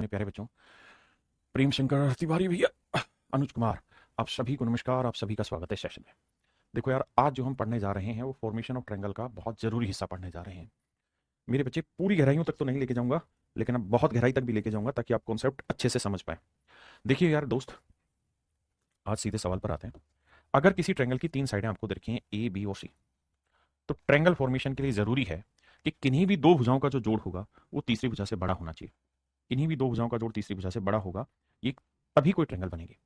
मेरे प्यारे बच्चों, प्रेम शंकर तिवारी भैया, अनुज कुमार, आप सभी को नमस्कार। आप सभी का स्वागत है सेशन में। देखो यार, आज जो हम पढ़ने जा रहे हैं वो फॉर्मेशन ऑफ ट्रायंगल का बहुत जरूरी हिस्सा पढ़ने जा रहे हैं। मेरे बच्चे, पूरी गहराइयों तक तो नहीं लेके जाऊंगा, लेकिन अब बहुत गहराई तक भी लेके जाऊंगा ताकि आप कॉन्सेप्ट अच्छे से समझ पाए। देखिए यार दोस्त, आज सीधे सवाल पर आते हैं। अगर किसी ट्रायंगल की तीन साइडें आपको दिखी हैं, ए बी और सी, तो ट्रायंगल फॉर्मेशन के लिए जरूरी है कि किन्हीं भी दो भुजाओं का जो जोड़ होगा वो तीसरी भुजा से बड़ा होना चाहिए। किन्हीं भी दो भुजाओं का जोड़ तीसरी भुजा से बड़ा होगा, ये तभी कोई ट्रायंगल बनेगी।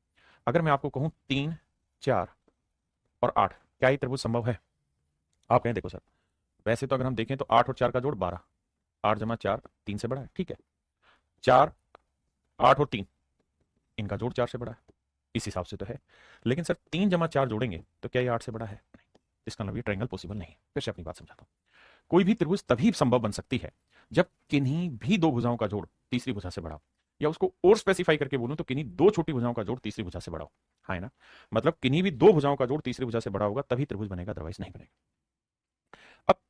अगर मैं आपको कहूं 3, 4 और 8, क्या ये त्रिभुज संभव है? आप कहें देखो सर, वैसे तो अगर हम देखें तो 8 और 4 का जोड़ 12, 8 जमा 4 3 से बड़ा है, ठीक है। 4, 8 और 3, इनका जोड़ 4 से बड़ा है, इस हिसाब से तो है। लेकिन सर 3 जमा 4 जोड़ेंगे तो क्या ये 8 से बड़ा है? नहीं। इसका मतलब ये ट्रायंगल पॉसिबल नहीं है। फिर से अपनी बात समझाता हूं। कोई भी त्रिभुज तभी संभव बन सकती है जब किन्हीं भी दो भुजाओं का जोड़ तीसरी भुजा से बड़ा हो, या उसको और स्पेसिफाई करके बोलूं तो किन्हीं दो छोटी भुजाओं का जोड़ तीसरी भुजा से बड़ा हो। हाँ, है ना? मतलब किन्हीं भी दो भुजाओं का जोड़ तीसरी भुजा से बड़ा होगा तभी त्रिभुज बनेगा, अदरवाइज नहीं बनेगा। अब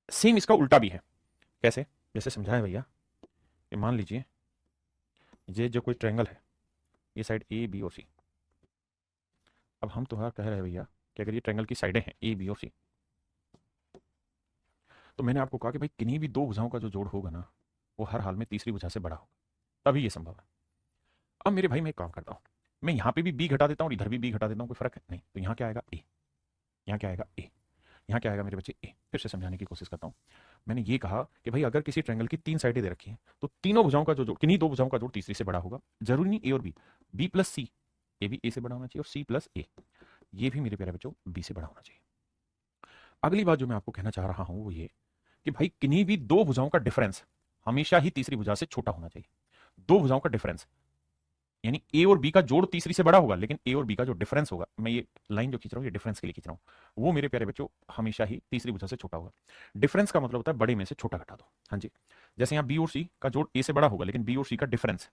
सेम इसका उल्टा भी है। कैसे? जैसे समझाया भैया, ये मान लीजिए ये जो कोई ट्रायंगल है, ये साइड ए बी और सी। अब हम तुम्हारा कह रहे हैं भैया कि अगर ये ट्रायंगल की साइडें हैं ए बी और सी, तो मैंने आपको कहा कि भाई किन्हीं भी दो भुजाओं का जो जोड़ होगा ना, वो हर हाल में तीसरी भुजा से बड़ा होगा, तभी ये संभव है। अब मेरे भाई मैं एक काम करता हूँ, मैं यहाँ पे भी बी घटा देता हूँ और इधर भी बी घटा देता हूँ, कोई फर्क है नहीं। तो यहाँ क्या आएगा? ए। यहाँ क्या आएगा? ए। यहाँ क्या आएगा मेरे बच्चे? ए। फिर से समझाने की कोशिश करता हूँ। मैंने ये कहा कि भाई अगर किसी ट्रायंगल की तीन साइडें दे रखी हैं, तो तीनों भुजाओं का जो जोड़, किन्हीं दो भुजाओं का जोड़ तीसरी से बड़ा होगा। जरूरी नहीं ए और बी, बी प्लस सी, ए भी ए से बड़ा होना चाहिए, और सी प्लस ए, ये भी मेरे प्यारे बच्चों बी से बड़ा होना चाहिए। अगली बात जो मैं आपको कहना चाह रहा हूँ वो ये कि भाई किन्हीं भी दो भुजाओं का डिफरेंस हमेशा ही तीसरी भुजा से छोटा होना चाहिए। दो भुजाओं का डिफरेंस, यानी ए और बी का जोड़ तीसरी से बड़ा होगा, लेकिन ए और बी का जो डिफरेंस होगा, मैं ये लाइन जो खींच रहा हूँ ये डिफरेंस के लिए खींच रहा हूँ, वो मेरे प्यारे बच्चों हमेशा ही तीसरी भुजा से छोटा होगा। डिफरेंस का मतलब होता है बड़े में से छोटा घटा दो। हाँ जी। जैसे यहाँ बी और सी का जोड़ ए से बड़ा होगा, लेकिन बी और सी का डिफरेंस,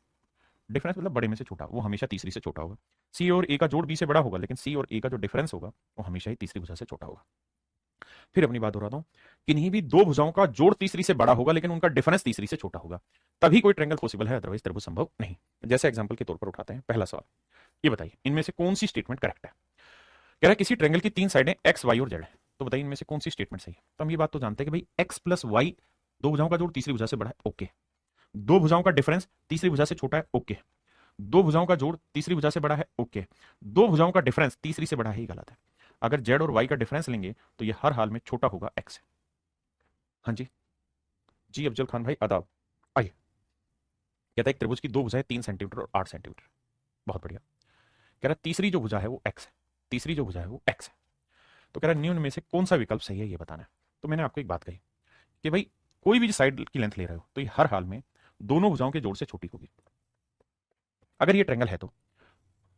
डिफरेंस मतलब बड़े में से छोटा, वो हमेशा तीसरी से छोटा होगा। सी और ए का जोड़ बी से बड़ा होगा, लेकिन सी और ए का जो डिफरेंस होगा वो हमेशा ही तीसरी भुजा से छोटा होगा। फिर अपनी बात दोहराता हूं, किन्हीं भी दो भुजाओं का जोड़ तीसरी से बड़ा होगा, लेकिन उनका डिफरेंस तीसरी से छोटा होगा, तभी कोई ट्रायंगल पॉसिबल है, अदरवाइज त्रिभुज संभव नहीं। जैसे एग्जांपल के तौर पर उठाते हैं पहला सवाल। ये बताइए इनमें से कौन सी स्टेटमेंट करेक्ट है? कह रहा है किसी ट्रायंगल की तीन साइडें एक्स वाई और जेड है, तो बताइए इनमें से कौन सी स्टेटमेंट सही है? तो हम ये बात तो जानते हैं कि भाई एक्स प्लस वाई, दो भुजाओं का जोड़ तीसरी भुजा से बड़ा है, ओके। दो भुजाओं का डिफरेंस तीसरी भुजा से छोटा है, ओके। दो भुजाओं का जोड़ तीसरी भुजा से बड़ा है, ओके। दो भुजाओं का डिफरेंस तीसरी से बड़ा है, ही गलत है। अगर जेड और वाई का डिफरेंस लेंगे तो ये हर हाल में छोटा होगा एक्स से। हाँ जी। जी अफजल खान भाई आदाब। आइए। कहता है एक त्रिभुज की दो भुजाएं 3 सेंटीमीटर और 8 सेंटीमीटर। बहुत बढ़िया। कह रहा है तीसरी जो भुजा है वो एक्स है, तीसरी जो भुजा है वो एक्स है। तो कह रहा है निम्न में से कौन सा विकल्प सही है ये बताना है। तो मैंने आपको एक बात कही कि भाई कोई भी साइड की लेंथ ले रहे हो तो ये हर हाल में दोनों भुजाओं के जोड़ से छोटी होगी, अगर ये ट्रायंगल है तो।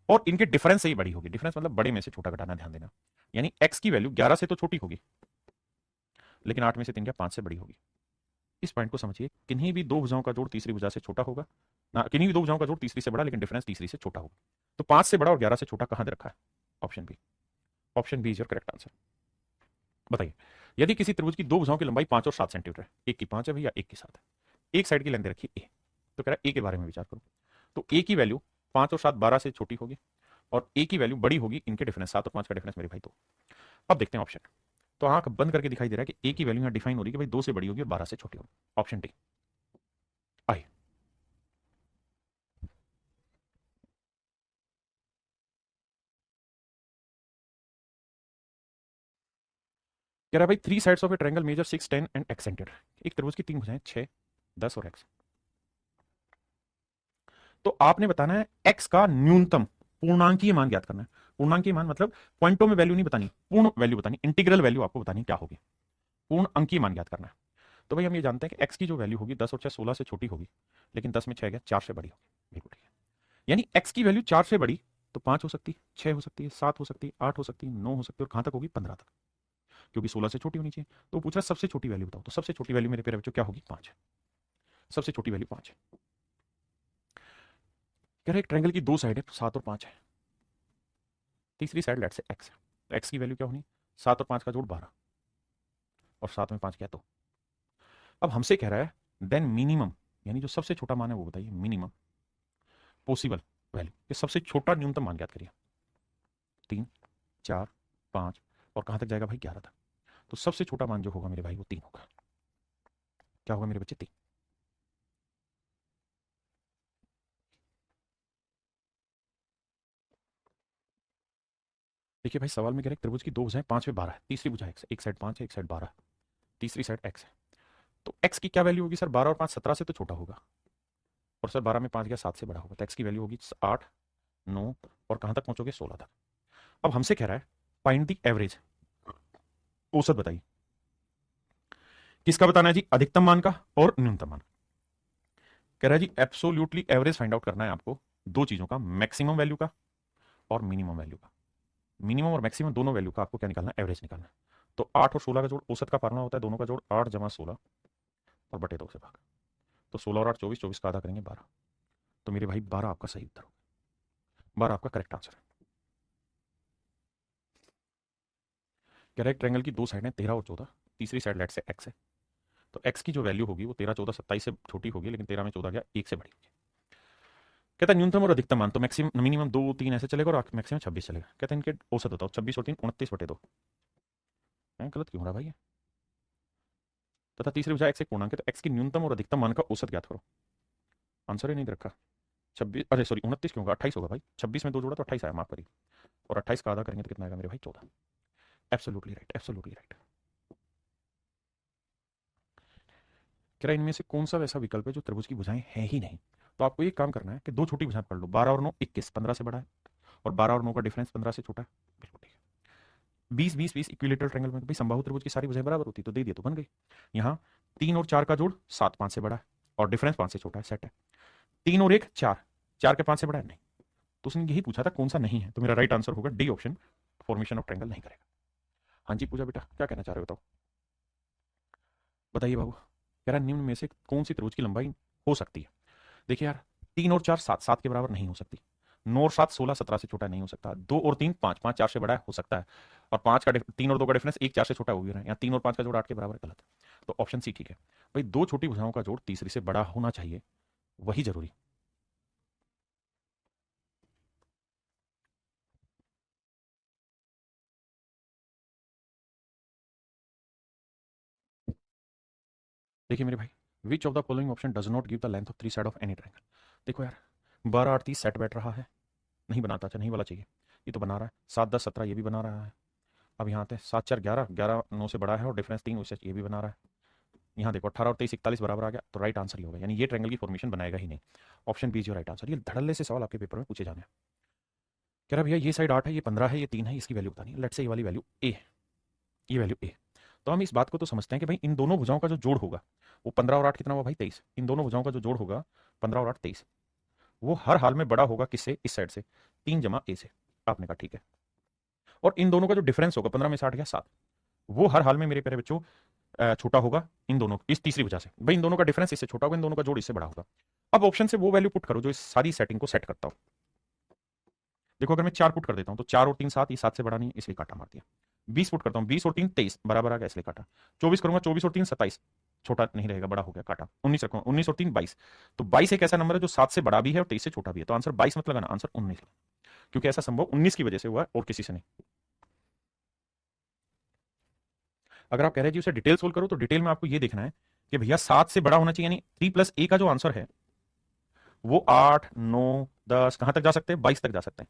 और इनके डिफरेंस से ही बड़ी होगी। डिफरेंस मतलब बड़े में से छोटा घटाना, ध्यान देना। यानी एक्स की वैल्यू 11 से तो छोटी होगी, लेकिन 8 में से 3 क्या 5 से बड़ी होगी। इस पॉइंट को समझिए, किन्हीं भी दो भुजाओं का जोड़ तीसरी भुजा से छोटा होगा ना, किन्हीं भी दो भुजाओं का जोड़ तीसरी से बड़ा, लेकिन डिफरेंस तीसरी से छोटा होगा। तो 5 से बड़ा और 11 से छोटा कहां दे रखा है? Option B. Option B is your correct answer. बताइए, यदि किसी त्रिभुज की दो भुजाओं की लंबाई 5 और 7 सेंटीमीटर है, एक की 5 है भैया, एक की 7 है, एक साइड की लेंथ दे रखी ए, तो कह रहा है ए के बारे में विचार करो। तो ए की वैल्यू 5 और 7 12 से छोटी होगी, और ए की वैल्यू बड़ी होगी इनके डिफरेंस, 7 और 5 का डिफरेंस मेरे भाई। तो अब देखते हैं ऑप्शन। तो आंख बंद करके दिखाई दे रहा है कि ए की वैल्यू यहां डिफाइन हो रही है कि भाई 2 से बड़ी होगी और 12 से छोटी होगी। Option D. आई। कह रहा है भाई three sides of a triangle measure 6 10 and x centimeter. एक त्रिभुज की तीन भुजाएं 6 10 और एक्स। तो आपने बताना है एक्स का न्यूनतम पूर्णांकीय मान ज्ञात करना है। पूर्णांकीय मान मतलब पॉइंटों में वैल्यू नहीं बतानी, पूर्ण वैल्यू बतानी, इंटीग्रल वैल्यू आपको बतानी क्या होगी। पूर्ण अंकीय मान ज्ञात करना है। तो भाई हम ये जानते हैं कि एक्स की जो वैल्यू होगी 10 और 6 16 से छोटी होगी, लेकिन 10 में 6 गया 4 से बड़ी होगी। बिल्कुल ठीक है। यानी एक्स की वैल्यू 4 से बड़ी तो 5 हो सकती है, 6 हो सकती है, 7 हो सकती है, 8 हो सकती है, 9 हो सकती है, और कहां तक होगी? 15 तक, क्योंकि 16 से छोटी होनी चाहिए। तो पूछ रहा है सबसे छोटी वैल्यू बताओ, तो सबसे छोटी वैल्यू मेरे प्यारे बच्चों क्या होगी? 5 है। सबसे छोटी वैल्यू 5 है। कह रहे एक ट्रायंगल की दो साइड है, 7 और 5 है। तीसरी साइड लेट से एक्स है, तो एक्स की वैल्यू क्या होनी? 7 और 5 का जोड़ 12, और 7 में 5 क्या? तो अब हमसे कह रहा है देन मिनिमम, यानी जो सबसे छोटा मान है वो बताइए मिनिमम। पॉसिबल वैल्यू, ये सबसे छोटा न्यूनतम मान ज्ञात करिए। 3, 4, 5 और कहां तक जाएगा भाई 11 तक। तो सबसे छोटा मान जो होगा मेरे भाई वो 3 होगा। क्या होगा मेरे बच्चे 3। देखिए भाई सवाल में कह रहे त्रिभुज की दो भुजाएं 5 में 12 है, तीसरी भुजा एक साइड 5 है एक साइड 12, तीसरी साइड x है। तो x की क्या वैल्यू होगी सर, 12 और 5 17 से तो छोटा होगा, और सर 12 में 5 गया 7 से बड़ा होगा, तो x की वैल्यू होगी 8, 9 और कहां तक पहुंचोगे 16 तक। अब हमसे कह रहा है फाइंड द एवरेज, औसत बताइए। किसका बताना है जी, अधिकतम मान का और न्यूनतम मान। कह रहा है जी एब्सोल्युटली एवरेज फाइंड आउट करना है आपको दो चीजों का, मैक्सिमम वैल्यू का और मिनिमम वैल्यू का। मिनिमम और मैक्सिमम दोनों वैल्यू का आपको क्या निकालना है, एवरेज निकालना है। तो 8 और 16 का जोड़ औसत का फार्मूला होता है, दोनों का जोड़ 8 जमा 16 और बटे 2 से भाग। तो 16 और 8 24, 24 का आधा करेंगे 12। तो मेरे भाई 12 आपका सही उत्तर होगा, 12 आपका करेक्ट आंसर है। कह रहा है ट्रायंगल की दो साइड है 13 और 14, तीसरी साइड लेट से x है। तो x की जो वैल्यू होगी वो 13, 14, 27 से छोटी होगी, लेकिन 13 में 14 गया 1 से बड़ी होगी। कहता है न्यूनतम और अधिकतम मान, तो मैक्सिमम मिनिमम 2, 3 ऐसे चलेगा और मैक्सिमम 26 चलेगा। कहता है इनके औसत बताओ, 26 और 3 29 बटे 2। गलत क्यों हो रहा भाई, तथा तीसरी भुजा x एक पूर्णांक है, तो x की न्यूनतम और अधिकतम मान का औसत ज्ञात करो। आंसर ही नहीं दे रखा। 26, अरे सॉरी 29 क्यों होगा, 28 होगा भाई, 26 में 2 जोड़ा तो 28 आया, माफ करिए। और 28 का आधा करेंगे तो कितना आएगा मेरे भाई 14। Absolutely right, absolutely right. कह रहा है इनमें से कौन सा वैसा विकल्प है जो त्रिभुज की भुजाएं है ही नहीं। तो आपको ये काम करना है कि दो छोटी भुजाएं पढ़ लो, 12 और 9 21, 15 से बड़ा है, और 12 और 9 का डिफरेंस 15 से छोटा है, बिल्कुल ठीक है। 20 20 20 इक्विलेटरल ट्रायंगल में भाई समबाहु त्रिभुज की सारी भुजाएं बराबर होती, तो दे दिए तो बन गई। यहाँ 3 और 4 का जोड़ 7 5 से बड़ा है और डिफरेंस 5 से छोटा है, सेट है। 3 और 1 4, 4 के 5 से बड़ा है नहीं। तो उसने यही पूछा था कौन सा नहीं है, तो मेरा राइट आंसर होगा D option, formation of triangle नहीं करेगा। हाँ जी पूजा बेटा क्या कहना चाह रहे हो, बताओ बताइए बाबू। कह रहा निम्न में से कौन सी त्रिभुज की लंबाई हो सकती है। देखिए यार 3 और 4 7 7 के बराबर नहीं हो सकती, 9 और 7 16 17 से छोटा नहीं हो सकता, 2 और 3 5 5 4 से बड़ा हो सकता है, और 5 का 3 और 2 का डिफरेंस 1 4 से छोटा हो गया है, यहाँ 3 और 5 का जोड़ 8 के बराबर गलत है। तो ऑप्शन सी ठीक है भाई, दो छोटी भुजाओं का जोड़ तीसरी से बड़ा होना चाहिए, वही जरूरी। देखिए मेरे भाई which of the following option does not give the length of three side of any triangle. देखो यार 12 8 30 सेट बैठ रहा है, नहीं बनाता, अच्छा नहीं वाला चाहिए, ये तो बना रहा है, 7 10 17 ये भी बना रहा है। अब यहाँ आते हैं 7 4 11, 11 9 से बड़ा है और डिफरेंस 3 उससे ये भी बना रहा है। यहाँ देखो 18 और 23 41 बराबर आ गया, तो राइट आंसर ही होगा, यानी ये ट्रायंगल की फॉर्मेशन बनाएगा ही नहीं। Option B is your right answer. ये धड़ल्ले से सवाल आपके पेपर में पूछे जाने हैं। कह रहा भैया ये साइड 8 है, ये 15 है, ये 3 है, इसकी वैल्यू बतानी है। लेट से ये वाली वैल्यू ए है, ये वैल्यू ए। तो हम इस बात को तो समझते हैं कि भाई इन दोनों भुजाओं का जो जोड़ होगा वो 15 और 8 कितना हुआ भाई 23, इन दोनों भुजाओं का जो जोड़ होगा 15 और 8 23, वो हर हाल में बड़ा होगा किससे, इस साइड से, 3 जमा ए से। आपने कहा ठीक है। और इन दोनों का जो डिफरेंस होगा 15 में 60 गया 7, वो हर हाल में मेरे प्यारे बच्चों छोटा होगा इन दोनों, इस तीसरी वजह से भाई इन दोनों का डिफरेंस इससे छोटा होगा, इन दोनों का जोड़ इससे बड़ा होगा। अब ऑप्शन से वो वैल्यू पुट करो जो इस सारी सेटिंग को सेट करता हो। देखो अगर मैं 4 पुट कर देता हूं तो 4 और 3 7, ये 7 से बड़ा नहीं है इसलिए काटा मार दिया। 20 पुट करता हूं, 20 और 3 23 बराबर आ गया इसलिए काटा। 24 करूंगा, 24 और 3 27, छोटा नहीं रहेगा बड़ा हो गया काटा। 19 रखूंगा, 19 और 3 22, तो 22 एक ऐसा नंबर है जो 7 से बड़ा भी है और 23 से छोटा भी है, तो आंसर 22 मत लगाना, आंसर 19 लगाना, क्योंकि ऐसा संभव 19 की वजह से हुआ है और किसी से नहीं। अगर आप कह रहे हैं जी उसे डिटेल सोल्व करो, तो डिटेल में आपको ये देखना है कि भैया 7 से बड़ा होना चाहिए, यानी 3 प्लस ए का जो आंसर है वो 8 9 10 कहां तक जा सकते हैं, 22 तक जा सकते हैं।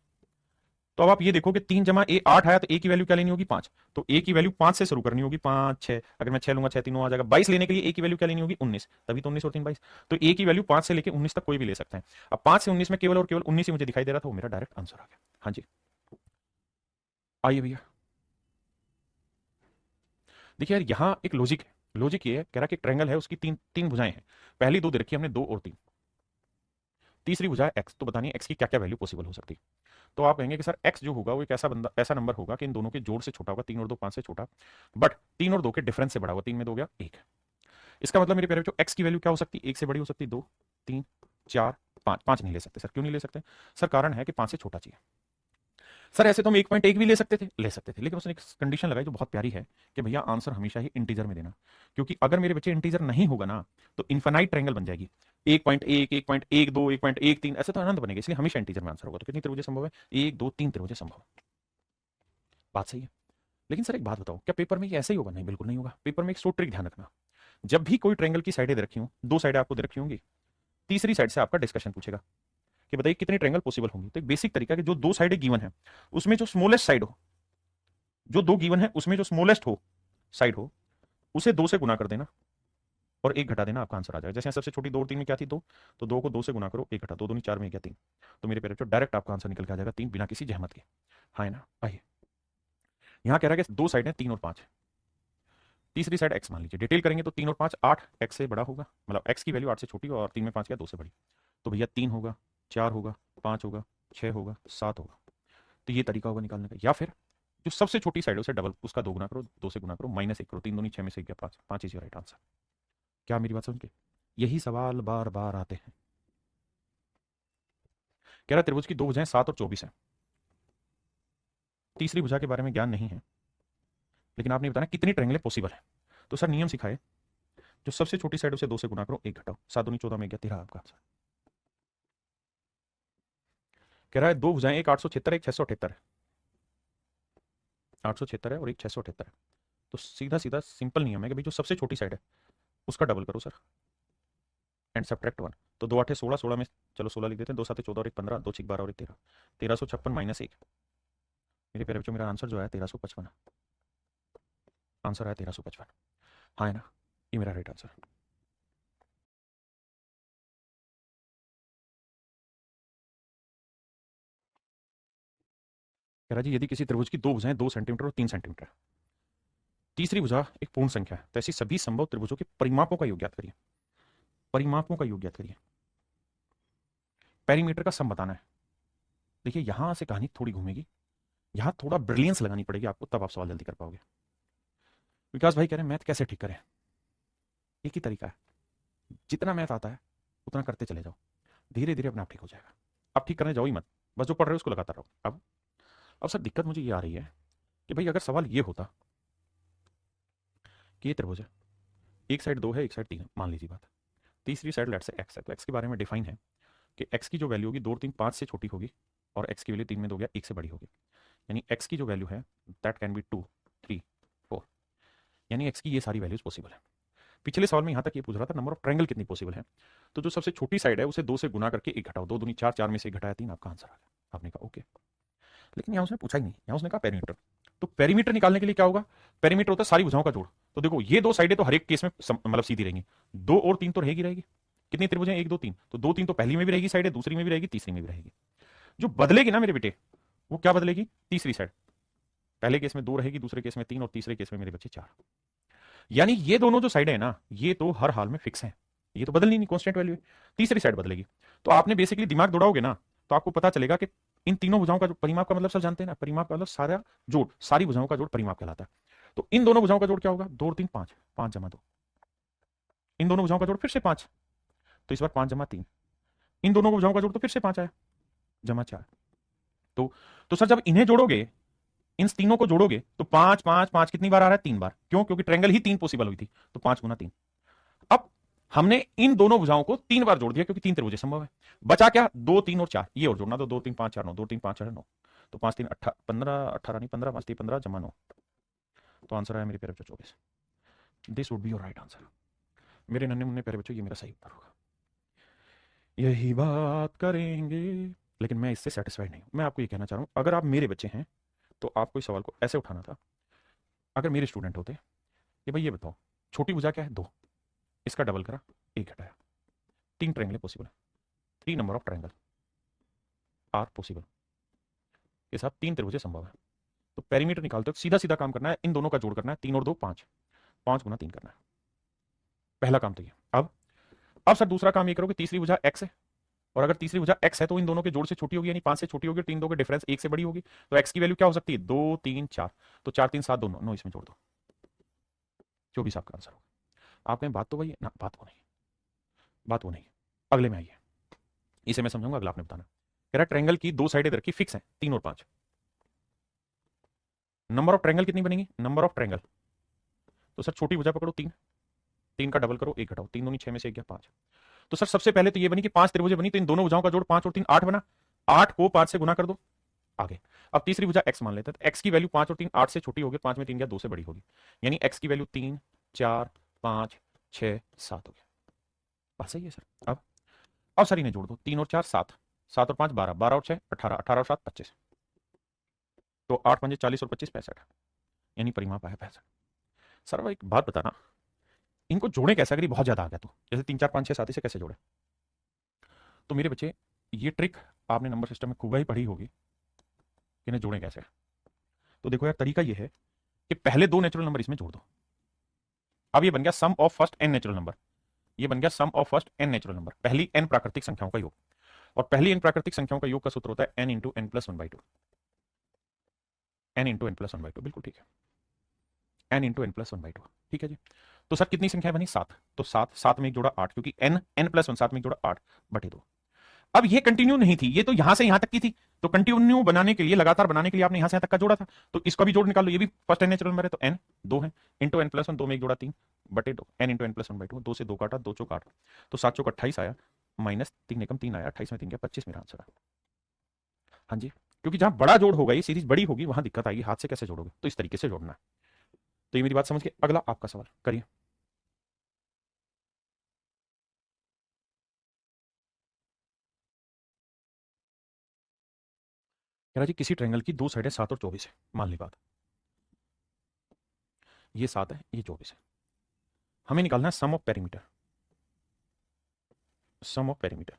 तो अब आप ये देखो कि 3 जमा ए 8 आया, तो ए की वैल्यू क्या लेनी होगी 5, तो ए की वैल्यू 5 से शुरू करनी होगी, 5 6, अगर मैं 6 लूंगा 6 3 आ जाएगा, 22 लेने के लिए ए की वैल्यू क्या लेनी होगी 19, तभी तो 19 और 3 22। तो ए की वैल्यू 5 से लेकर 19 तक कोई भी ले सकते हैं। अब 5 से 19 में केवल और केवल 19 ही मुझे दिखाई दे रहा था, वो मेरा डायरेक्ट आंसर आ गया। हाँ जी आइए भैया। देखिए यार यहाँ एक लॉजिक है, लॉजिक ये है, कह रहा कि ट्रायंगल है उसकी तीन तीन भुजाएं हैं, पहली दो दे रखी है हमने 2 और 3, तीसरी भुजा एक्स, तो बतानिए एक्स की क्या क्या वैल्यू पॉसिबल हो सकती है। तो आप कहेंगे कि सर एक्स जो होगा वो एक ऐसा नंबर होगा कि इन दोनों के जोड़ से छोटा होगा, 3 और 2 5 से छोटा, बट 3 और 2 के डिफरेंस से बड़ा होगा, 3 में 2 गया 1। इसका मतलब मेरे प्यारे बच्चों एक्स की वैल्यू क्या हो सकती है, 1 से बड़ी हो सकती है, 2 3 4 5, 5 नहीं ले सकते सर, क्यों नहीं ले सकते सर, कारण है कि 5 से छोटा चाहिए। सर ऐसे तो हम 1.1 भी ले सकते थे, लेकिन उसने एक कंडीशन लगाई जो बहुत प्यारी है कि भैया आंसर हमेशा ही इंटीजर में देना, क्योंकि अगर मेरे बच्चे इंटीजर नहीं होगा ना तो इन्फानाइट ट्रायंगल बन जाएगी। 1.1, 1.12, 1.13 ऐसे तो अनंत बनेगा, इसलिए हमेशा इंटीजर में आंसर होगा। तो कितनी त्रिभुजें संभव है? 1, 2, 3 त्रिभुजें संभव है। बात सही है। लेकिन सर एक बात बताओ, क्या पेपर में ये ऐसे ही होगा? नहीं, बिल्कुल नहीं होगा। पेपर में एक सो ट्रिक ध्यान रखना, जब भी कोई ट्रायंगल की साइडें दे रखी हूं, दो साइडें आपको दे रखी होंगी, तीसरी साइड से आपका डिस्कशन पूछेगा कि बताइए कितने ट्रायंगल पॉसिबल होंगे। तो एक बेसिक तरीका कि जो दो साइडें गिवन है उसमें जो स्मॉलेस्ट साइड हो, जो दो गिवन है उसमें जो स्मॉलेस्ट हो साइड हो, उसे दो से गुना कर देना और एक घटा देना, आपका आंसर आ जाएगा। जैसे सबसे छोटी 2 और 3 में क्या थी? 2, तो 2 को 2 से गुना करो, एक घटा, 2 दूनी 4 में क्या 3, तो मेरे पेरेंट्स डायरेक्ट आपका आंसर निकल के आ जाएगा 3, बिना किसी जहमत के। हाँ है ना? आइए, यहां कह रहा है कि दो साइड है 3 और 5, तीसरी साइड x मान लीजिए। डिटेल करेंगे तो 3 और 5 8 x से बड़ा होगा, मतलब x की वैल्यू 8 से छोटी और 3 में 5 क्या 2 से बड़ी। तो भैया 3 होगा, 4 होगा, 5 होगा, 6 होगा, 7 होगा। तो ये तरीका होगा निकालने का। या फिर जो सबसे छोटी साइड है उसे डबल, उसका 2 गुना करो, 2 से गुना करो, -1 करो, 3 दूनी 6 में से गया 5, 5 इज राइट आंसर। क्या मेरी बात समझ के? यही सवाल बार बार आते हैं। कह रहा त्रिभुज की दो भुजाएं 7 और 24 है, तीसरी भुजा के बारे में ज्ञान नहीं है, लेकिन आपने बताना कितनी ट्रायंगलें पॉसिबल है। तो सर नियम सिखाए, जो सबसे छोटी साइड उसे 2 से गुना करो, एक घटाओ, 7 दूनी 14 में गया 13, आपका आंसर। कह रहा है दो भुजाएं, एक 876 एक 678 है, 876 है और एक 678 है। तो सीधा सीधा सिंपल नियम है कि भाई जो सबसे छोटी साइड है उसका डबल करो सर, एंड सब्ट्रैक्ट 1। तो 2 8 16, 16 में चलो 16 लिख देते हैं, 2 7 14 और एक 15, 2 6 12 और एक 13, 1356 -1। मेरे प्यारे बच्चों मेरा आंसर जो है 1355, आंसर है 1355। हाँ है ना? ये मेरा राइट आंसर। कह रहा जी यदि किसी त्रिभुज की दो भुजाएं 2 सेंटीमीटर और 3 सेंटीमीटर, तीसरी भुजा एक पूर्ण संख्या है, तो ऐसी सभी संभव त्रिभुजों के परिमापों का योग ज्ञात करिए। परिमापों का योग ज्ञात करिए, पेरीमीटर का सम बताना है। देखिए यहां से कहानी थोड़ी घूमेगी, यहां थोड़ा ब्रिलियंस लगानी पड़ेगी आपको, तब आप सवाल जल्दी कर पाओगे। विकास भाई कह रहे हैं मैथ कैसे ठीक करें? एक ही तरीका है, जितना मैथ आता है उतना करते चले जाओ, धीरे धीरे अपने आप ठीक हो जाएगा। अब ठीक करने जाओ ही मत, बस जो पढ़ रहे हो उसको लगाता रहो। अब सर दिक्कत मुझे ये आ रही है कि भाई अगर सवाल ये होता कि ये त्रिभुज है, एक साइड 2 है एक साइड 3 है, मान लीजिए बात, तीसरी साइड लेट से x है, तो x के बारे में डिफाइन है कि x की जो वैल्यू होगी 2 3 5 से छोटी होगी और x की वैल्यू 3 में 2 गया 1 से बड़ी होगी, यानी x की जो वैल्यू है दैट कैन बी 2 3 4, यानी x की ये सारी वैल्यूज पॉसिबल है। पिछले सवाल में यहां तक ये पूछ रहा था नंबर ऑफ ट्रायंगल कितनी पॉसिबल है, तो जो सबसे छोटी साइड है उसे 2 से गुना करके 1 घटाओ, 2 दूनी 4, 4 में से 1 घटाया 3, आपका आंसर आ गया। आपने कहा ओके, लेकिन यहाँ उसने पूछा ही नहीं, यहाँ उसने कहा पेरीमीटर। तो पेरीमीटर निकालने के लिए क्या होगा? पेरीमीटर होता है सारी भुजाओं का जोड़। तो देखो ये दो साइडें तो हर एक केस में मतलब सीधी रहेंगी, 2 और 3 तो रहेगी रहेगी। कितनी त्रिभुज है? 1 2 3, तो 2 3 तो पहली में भी रहेगी साइड, दूसरी में भी रहेगी, तीसरी में भी रहेगी। जो बदलेगी ना मेरे बेटे, वो क्या बदलेगी? तीसरी साइड। पहले केस में 2 रहेगी, दूसरे केस में 3 और तीसरे केस में मेरे बच्चे 4। यानी ये दोनों जो साइड है ना, ये तो हर हाल में फिक्स है, ये तो बदलनी नहीं, कांस्टेंट वैल्यू है। तीसरी साइड बदलेगी। तो आपने बेसिकली दिमाग दौड़ाओगे ना तो आपको पता चलेगा कि इन तीनों भुजाओं का जो परिमाप का मतलब सब जानते हैं ना, परिमाप का मतलब सारा जोड़, सारी भुजाओं का जोड़ परिमाप कहलाता है। तो इन दोनों भुजाओं का जोड़ क्या होगा? 2 और 3 5, 5 जमा 2। इन दोनों भुजाओं का जोड़ फिर से 5, तो इस बार 5 जमा 3। इन दोनों भुजाओं का जोड़ तो फिर से 5 आया, जमा 4। तो सर जब इन्हें जोड़ोगे, इन तीनों को जोड़ोगे तो 5 5 5 कितनी बार आ रहा है? 3 बार। क्यों? क्योंकि ट्रायंगल ही 3 पॉसिबल हुई थी, तो 5 गुना 3। अब हमने इन दोनों भुजाओं को 3 बार जोड़ दिया क्योंकि 3 त्रिभुज संभव है। बचा क्या? 2 3 और 4, ये और जोड़ना, तो 2 3 5 4 9, 2 3 5 4 9, तो 5 3 18 15, 18 नहीं 15, 5 3 15 जमा 9, तो आंसर आया मेरे प्यारे बच्चों 24। This would be your right answer. मेरे नन्हे मुन्ने प्यारे बच्चों, ये मेरा सही उत्तर होगा। यही बात करेंगे। लेकिन मैं इससे सेटिस्फाइड नहीं हूं। मैं आपको ये कहना चाह रहा हूं, अगर आप मेरे बच्चे हैं तो आपको इस सवाल को ऐसे उठाना था। अगर मेरे स्टूडेंट होते कि भाई ये बताओ छोटी भुजा क्या है? 2, इसका डबल करा, 1 घटाया, 3 ट्रायंगल पॉसिबल है, 3 number of triangle are possible के साथ 3 त्रिभुजें संभव है। तो पेरीमीटर निकालते हो सीधा सीधा काम करना है, इन दोनों का जोड़ करना है, 3 और 2 5, 5 गुना 3 करना है। पहला काम तो ये। अब सर दूसरा काम ये करो कि तीसरी भुजा x है, और अगर तीसरी भुजा x है तो इन दोनों के जोड़ से छोटी होगी, यानी 5 से छोटी होगी, और 3 दो के डिफरेंस 1 से बड़ी होगी। तो x की वैल्यू क्या हो सकती है? 2 3 4, तो 4 3 7 2 9, इसमें जोड़ दो, 24 आपका आंसर होगा। आप कहें बात तो वही है ना? बात वो नहीं, बात वो नहीं। अगले में आइए, इसे मैं समझाऊंगा, अगला आपने बताना। कह रहा ट्रायंगल की दो साइडें रखी फिक्स है, 3 और 5, नंबर ऑफ ट्रायंगल कितनी बनेगी, नंबर ऑफ ट्रायंगल, तो सर छोटी भुजा पकड़ो 3, 3 का डबल करो, 1 घटाओ, 3 दूनी 6 में से 1 गया 5। तो सर सबसे पहले तो ये बनी कि 5 त्रिभुजें बनी, तो इन दोनों भुजाओं का जोड़ 5 और 3 8 बना, 8 को 5 से गुना कर दो आगे। अब तीसरी भुजा x मान लेते हैं, तो x की वैल्यू 5 और 3 8 से छोटी होगी, 5 में 3 गया 2 से बड़ी होगी, यानी x की वैल्यू 3 4 5 6 7 हो गया। बात सही है सर। अब सर इन्हें जोड़ दो, 3 और 4 7, 7 और 5 12, 12 और 6 18, 18 और 7 25, तो 8 पंजे 40 और 25 65, यानी परिमाप आया 65। सर अब एक बात बताना, इनको जोड़े कैसे, अगर ये बहुत ज्यादा आ गया तो, जैसे 3 4 5 6 7 से कैसे जोड़े? तो मेरे बच्चे ये ट्रिक आपने नंबर सिस्टम में खूब ही पढ़ी होगी, इन्हें जोड़ें कैसे। तो देखो यार, तरीका ये है कि पहले 2 नेचुरल नंबर इसमें जोड़ दो। अब ये बन गया sum of first n natural number, ये बन गया sum of first n natural number, पहली n प्राकृतिक संख्याओं का योग, और पहली n प्राकृतिक संख्याओं का योग का सूत्र होता है n into n plus 1/2, n into n plus 1/2, बिल्कुल ठीक है, n इंटू n प्लस 1/2, ठीक है जी। तो सर कितनी संख्या बनी 7, तो 7 7 में एक जोड़ा 8, क्योंकि n n प्लस 1 7 में एक जोड़ा 8 बटे 2। अब ये कंटिन्यू नहीं थी, ये तो यहां से यहां तक की थी, तो कंटिन्यू बनाने के लिए, लगातार बनाने के लिए आपने यहां से यहां तक का जोड़ा था, तो इसका भी जोड़ निकाल लो, ये भी फर्स्ट n नेचुरल नंबर है, तो n 2 है, इंटू n प्लस 1, 2 में एक जोड़ा 3 बटे 2, n इंटू n प्लस 1/2, 2 से 2 काटा, 2 चौक 8, तो 7 चौक 28 आया, माइनस 3 एकम 3 आया, 28 में 3 गया 25 मेरा आंसर है। हाँ जी, क्योंकि जहां बड़ा जोड़ होगा, ये सीरीज बड़ी होगी, वहां दिक्कत आएगी, हाथ से कैसे जोड़ोगे, तो इस तरीके से जोड़ना है। तो ये मेरी बात समझ के, अगला आपका सवाल करिए। कह रहा जी किसी ट्रायंगल की दो साइड है 7 और 24 है, मान ली बात, ये 7 है ये 24 है, हमें निकालना है sum of perimeter, sum of perimeter,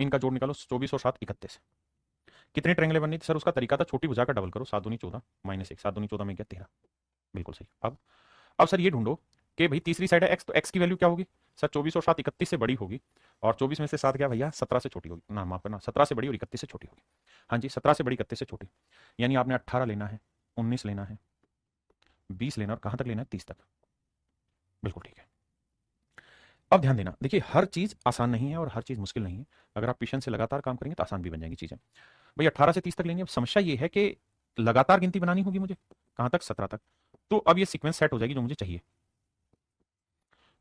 इनका जोड़ निकालो, 24 और 7 31, कितने ट्रायंगलें बननी थी सर, उसका तरीका था छोटी भुजा का डबल करो, 7 दूनी 14 माइनस 1, 7 दूनी 14 में गया 13, बिल्कुल सही। अब सर ये ढूंढो कि भाई तीसरी साइड है x, तो x की वैल्यू क्या होगी सर, 24 और 7 31 से बड़ी होगी, और 24 में से 7 क्या भैया 17 से छोटी होगी ना, माफ करना 17 से बड़ी और 31 से छोटी होगी, हाँ जी 17 से बड़ी 31 से छोटी, यानी आपने 18 लेना है, 19 लेना है, 20 लेना, और कहां तक लेना है 30 तक, बिल्कुल ठीक है। अब ध्यान देना, देखिए हर चीज आसान नहीं है और हर चीज मुश्किल नहीं है, अगर आप पेशेंस से लगातार काम करेंगे तो आसान भी बन जाएंगी चीजें। भाई 18 से 30 तक लेंगे, अब समस्या ये है कि लगातार गिनती बनानी होगी मुझे, कहां तक 17 तक, तो अब ये सीक्वेंस सेट हो जाएगी जो मुझे चाहिए।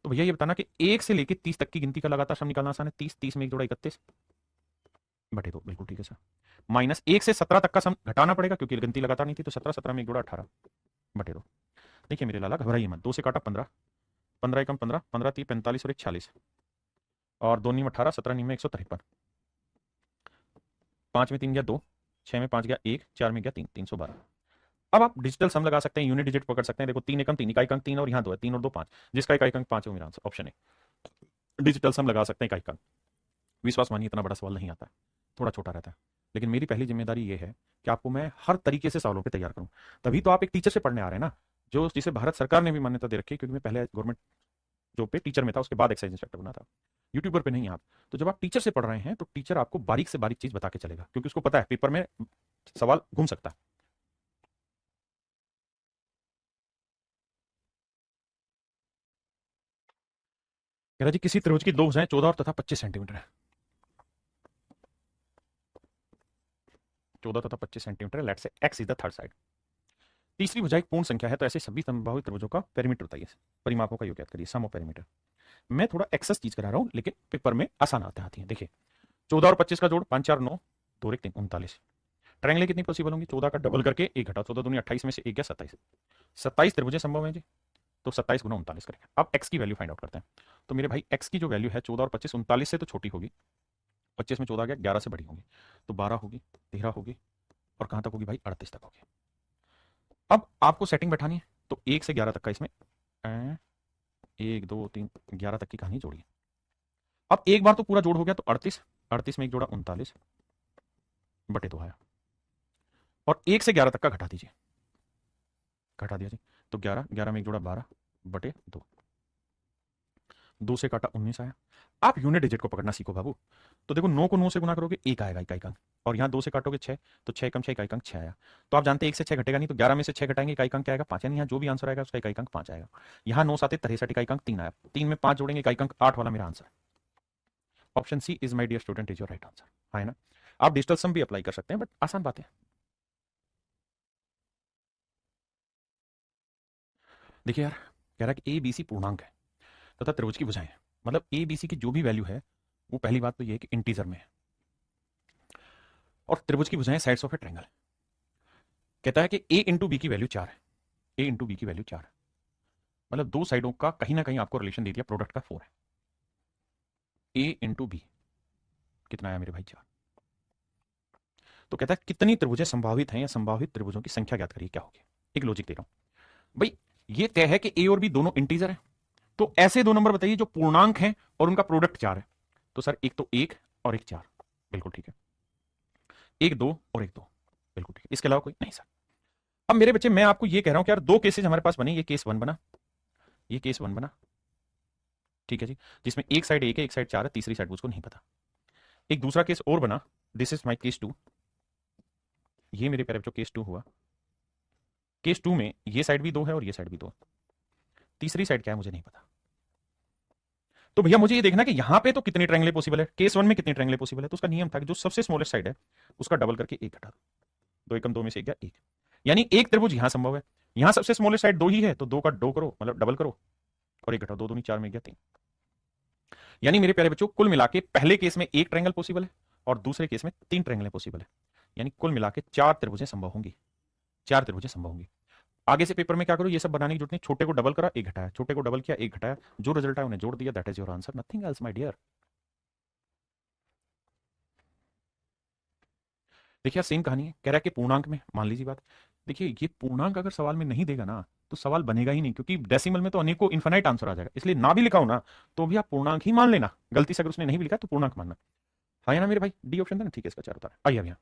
तो भैया ये बताना कि 1 से लेके 30 तक की गिनती का लगातार सम निकालना आसान है, 30 30 में एक जोड़ा 31 बटे 2, बिल्कुल ठीक है सर, माइनस 1 से 17 तक का सम घटाना पड़ेगा क्योंकि गिनती लगातार नहीं थी, तो 17 17 में एक जोड़ा 18 बटे 2। देखिए मेरे लाला घबराइए मत, 2 से काटा 15, 15 एकम 15, 15 3 45 और 1 46, और 2 नीम 18, 17 नीम में 153, 5 में 3 गया 2, 6 में 5 गया 1, 4 में गया 3, 312। अब आप डिजिटल सम लगा सकते हैं, यूनिट डिजिट पकड़ सकते हैं, देखो 3 एकम 3, इकाई अंक 3 और यहाँ 2 है, 3 और 2 5, जिसका इकाई अंक 5 है वो मेरा आंसर ऑप्शन है, डिजिटल सम लगा सकते हैं इकाई अंक। विश्वास मानिए इतना बड़ा सवाल नहीं आता है, थोड़ा छोटा रहता है, लेकिन मेरी पहली जिम्मेदारी ये है कि आपको मैं हर तरीके से सवालों पे तैयार करूं, तभी तो आप एक टीचर से पढ़ने आ रहे हैं ना, जो जिसे भारत सरकार ने भी मान्यता दे रखी है, क्योंकि मैं पहले गवर्नमेंट जॉब पे टीचर में था, उसके बाद एक्साइज इंस्पेक्टर बना था, यूट्यूबर पे नहीं आप। तो जब आप टीचर से पढ़ रहे हैं तो टीचर आपको बारीक से बारीक चीज बता के चलेगा, क्योंकि उसको पता है पेपर में सवाल घूम सकता है। कह रहा जी किसी त्रिभुज की दो भुजाएं 14 और तथा 25 सेंटीमीटर है, 14 तथा 25 सेंटीमीटर, लेट से x is the third side, तीसरी भुजा एक पूर्ण संख्या है, तो ऐसे सभी संभावित त्रिभुजों का पेरीमीटर बताइए, परिमापों का योग याद करिए, सम ऑफ पेरीमीटर। मैं थोड़ा एक्सेस चीज करा रहा हूं, लेकिन पेपर में आसान आती है। देखिए 14 और 25 का जोड़ 5 4 9, 2 1 3 39, ट्रायंगल कितनी पॉसिबल होंगी, 14 का डबल करके 1 घटाओ, 14 दूनी 28 में से 1 गया 27, 27 त्रिभुजें संभव है जी, तो 27 गुना 39 करेंगे। अब x की वैल्यू फाइंड आउट करते हैं, तो मेरे भाई x की जो वैल्यू है 14 और 25 39 से तो छोटी होगी, 25 में 14 आ गया 11 से बड़ी होगी, तो 12 होगी, 13 होगी, और कहां तक होगी भाई 38 तक होगी। अब आपको सेटिंग बैठानी है, तो 1 से 11 तक का इसमें 1 2 3 11 तक की कहानी जोड़िए। अब एक बार तो पूरा जोड़ हो गया, तो 38, 38 में एक जोड़ा 39 बटे 2 आया, और 1 से 11 तक का घटा दीजिए, घटा दिया जी, तो 11 11 में एक जोड़ा 12 बटे 2, 2 से काटा 19 आया। आप यूनिट डिजिट को पकड़ना सीखो बाबू, तो देखो 9 को 9 से गुना करोगे 1 आएगा इकाई अंक, और यहाँ 2 से काटोगे 6, तो 6 कम 6 इकाई अंक 6 आया, तो आप जानते हैं 1 से 6 घटेगा नहीं, तो 11 में से 6 घटाएंगे इकाई अंक क्या आएगा 5, यानी यहाँ जो भी आंसर आएगा उसका इकाई अंक 5 आएगा। यहाँ 9 7 63 इकाई अंक 3 आया, 3 में 5 जोड़ेंगे इकाई अंक 8 वाला मेरा answer, option C is my dear student is your right answer, है ना। आप डिजिटल सम भी अप्लाई कर सकते हैं, बट आसान बात है। देखिए यार, कह रहा है कि ए बी सी पूर्णांक है तथा त्रिभुज की भुजाएं हैं। मतलब ए बी सी की जो भी वैल्यू है वो पहली बात तो ये है कि इंटीजर में है और त्रिभुज की भुजाएं साइड्स ऑफ ए ट्रायंगल। कहता है कि ए इंटू बी की वैल्यू 4 है। ए इंटू बी की वैल्यू 4 है, मतलब दो साइडों का कहीं ना कहीं आपको रिलेशन दे दिया, प्रोडक्ट का 4 है। ए इंटू बी कितना आया मेरे भाई? 4। तो कहता है कितनी त्रिभुजें संभावित हैं या संभावित त्रिभुजों की संख्या ज्ञात करिए, क्या होगी। एक लॉजिक दे रहा हूं भाई, ये तय है कि ए और बी दोनों इंटीजर है, तो ऐसे दो नंबर बताइए जो पूर्णांक हैं और उनका प्रोडक्ट 4 है। तो सर एक तो 1 और एक 4, बिल्कुल ठीक है। 1 2 और 1 2, बिल्कुल ठीक है। इसके अलावा कोई नहीं सर। अब मेरे बच्चे मैं आपको ये कह रहा हूं कि यार दो केसेस हमारे पास बने, ये केस 1 बना, ये केस 1 बना, ठीक है जी, जिसमें एक साइड 1 है एक साइड 4 है, तीसरी साइड मुझको नहीं पता। एक दूसरा केस और बना, दिस इज माई केस 2, ये मेरे प्यारे बच्चों केस 2 हुआ। केस 2 में ये साइड भी 2 है और ये साइड भी 2 है, तीसरी साइड क्या है मुझे नहीं पता। तो भैया मुझे ये देखना कि यहां पे तो कितनी ट्रायंगल पॉसिबल है, केस 1 में कितनी ट्रायंगल पॉसिबल है। तो उसका नियम था कि जो सबसे स्मॉलेस्ट साइड है उसका डबल करके एक घटा दो, दो एकम दो में से एक गया एक, यानी एक त्रिभुज यहां संभव है, यहां सबसे स्मॉलेस्ट साइड 2 ही है तो 2 का 2 करो, मतलब डबल करो और एक घटाओ, 2 दूनी 4 में गया 3। यानी मेरे प्यारे बच्चों कुल मिला के पहले केस में एक ट्रायंगल पॉसिबल है और दूसरे केस में 3 ट्रायंगल पॉसिबल है, यानी कुल मिला के 4 त्रिभुजें संभव होंगी, 4 त्रिभुजें संभव होंगी। आगे से पेपर में क्या करो, ये सब बनाने की जरूरत नहीं, छोटे को डबल करा एक घटाया, छोटे को डबल किया एक घटाया, जो रिजल्ट है उन्हें जोड़ दिया, that is your answer, nothing else my dear. देखिए सेम कहानी है, कह रहा है कि पूर्णांक में मान लीजिए बात। देखिए ये पूर्णांक अगर सवाल में नहीं देगा ना तो सवाल बनेगा ही नहीं, क्योंकि डेसिमल में तो अनेकों इनफाइनाइट आंसर आ जाएगा, इसलिए ना भी लिखा हो ना तो भी आप पूर्णांक ही मान लेना, गलती से अगर उसने नहीं भी लिखा तो पूर्णांक मानना। हाँ या ना मेरे भाई, डी ऑप्शन था ना, ठीक है, इसका 4 होता है। आइए अब यहाँ,